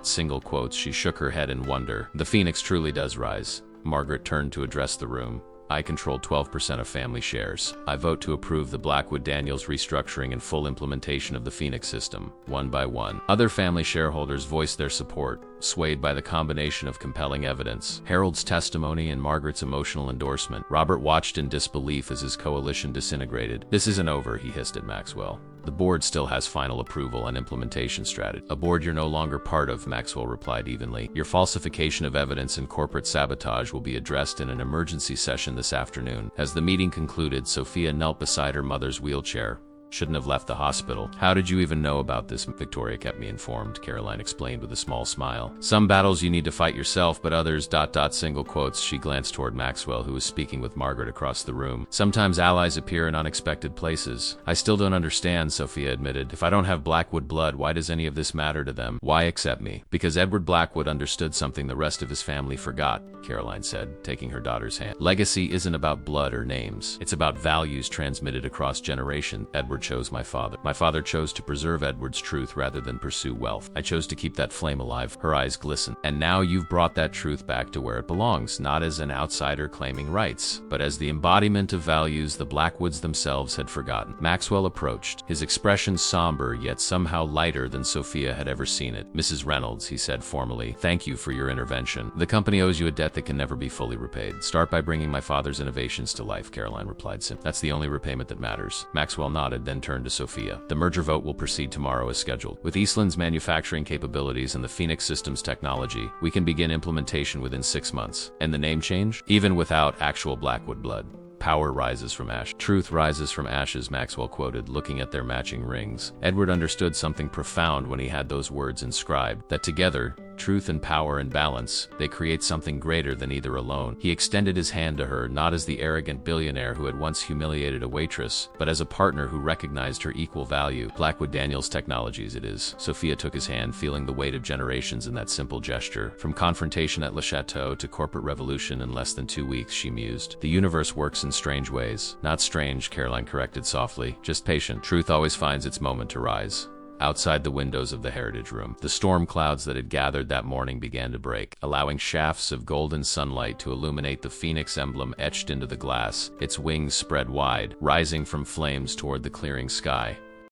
single quotes, she shook her head in wonder. The Phoenix truly does rise. Margaret turned to address the room. I control 12% of family shares. I vote to approve the Blackwood Daniels restructuring and full implementation of the Phoenix system, one by one. Other family shareholders voiced their support, swayed by the combination of compelling evidence, Harold's testimony and Margaret's emotional endorsement. Robert watched in disbelief as his coalition disintegrated. This isn't over, he hissed at Maxwell. The board still has final approval and implementation strategy. A board you're no longer part of, Maxwell replied evenly. Your falsification of evidence and corporate sabotage will be addressed in an emergency session this afternoon. As the meeting concluded, Sophia knelt beside her mother's wheelchair. Shouldn't have left the hospital. How did you even know about this? Victoria kept me informed, Caroline explained with a small smile. Some battles you need to fight yourself, but others, single quotes. She glanced toward Maxwell, who was speaking with Margaret across the room. Sometimes allies appear in unexpected places. I still don't understand, Sophia admitted. If I don't have Blackwood blood, why does any of this matter to them? Why accept me? Because Edward Blackwood understood something the rest of his family forgot, Caroline said, taking her daughter's hand. Legacy isn't about blood or names. It's about values transmitted across generations. Edward chose my father. My father chose to preserve Edward's truth rather than pursue wealth. I chose to keep that flame alive. Her eyes glistened. And now you've brought that truth back to where it belongs, not as an outsider claiming rights, but as the embodiment of values the Blackwoods themselves had forgotten. Maxwell approached, his expression somber yet somehow lighter than Sophia had ever seen it. Mrs. Reynolds, he said formally, thank you for your intervention. The company owes you a debt that can never be fully repaid. Start by bringing my father's innovations to life, Caroline replied simply. That's the only repayment that matters. Maxwell nodded, then turned to Sophia. The merger vote will proceed tomorrow as scheduled. With Eastland's manufacturing capabilities and the Phoenix Systems technology, we can begin implementation within 6 months. And the name change? Even without actual Blackwood blood. Power rises from ash. Truth rises from ashes, Maxwell quoted, looking at their matching rings. Edward understood something profound when he had those words inscribed, that together, Truth and power and balance, they create something greater than either alone. He extended his hand to her, not as the arrogant billionaire who had once humiliated a waitress, but as a partner who recognized her equal value. Blackwood Daniels Technologies it is. Sophia took his hand, feeling the weight of generations in that simple gesture. From confrontation at Le Chateau to corporate revolution in less than 2 weeks, she mused. The universe works in strange ways. Not strange, Caroline corrected softly. Just patient. Truth always finds its moment to rise. Outside the windows of the Heritage Room, the storm clouds that had gathered that morning began to break, allowing shafts of golden sunlight to illuminate the phoenix emblem etched into the glass. Its wings spread wide, rising from flames toward the clearing sky.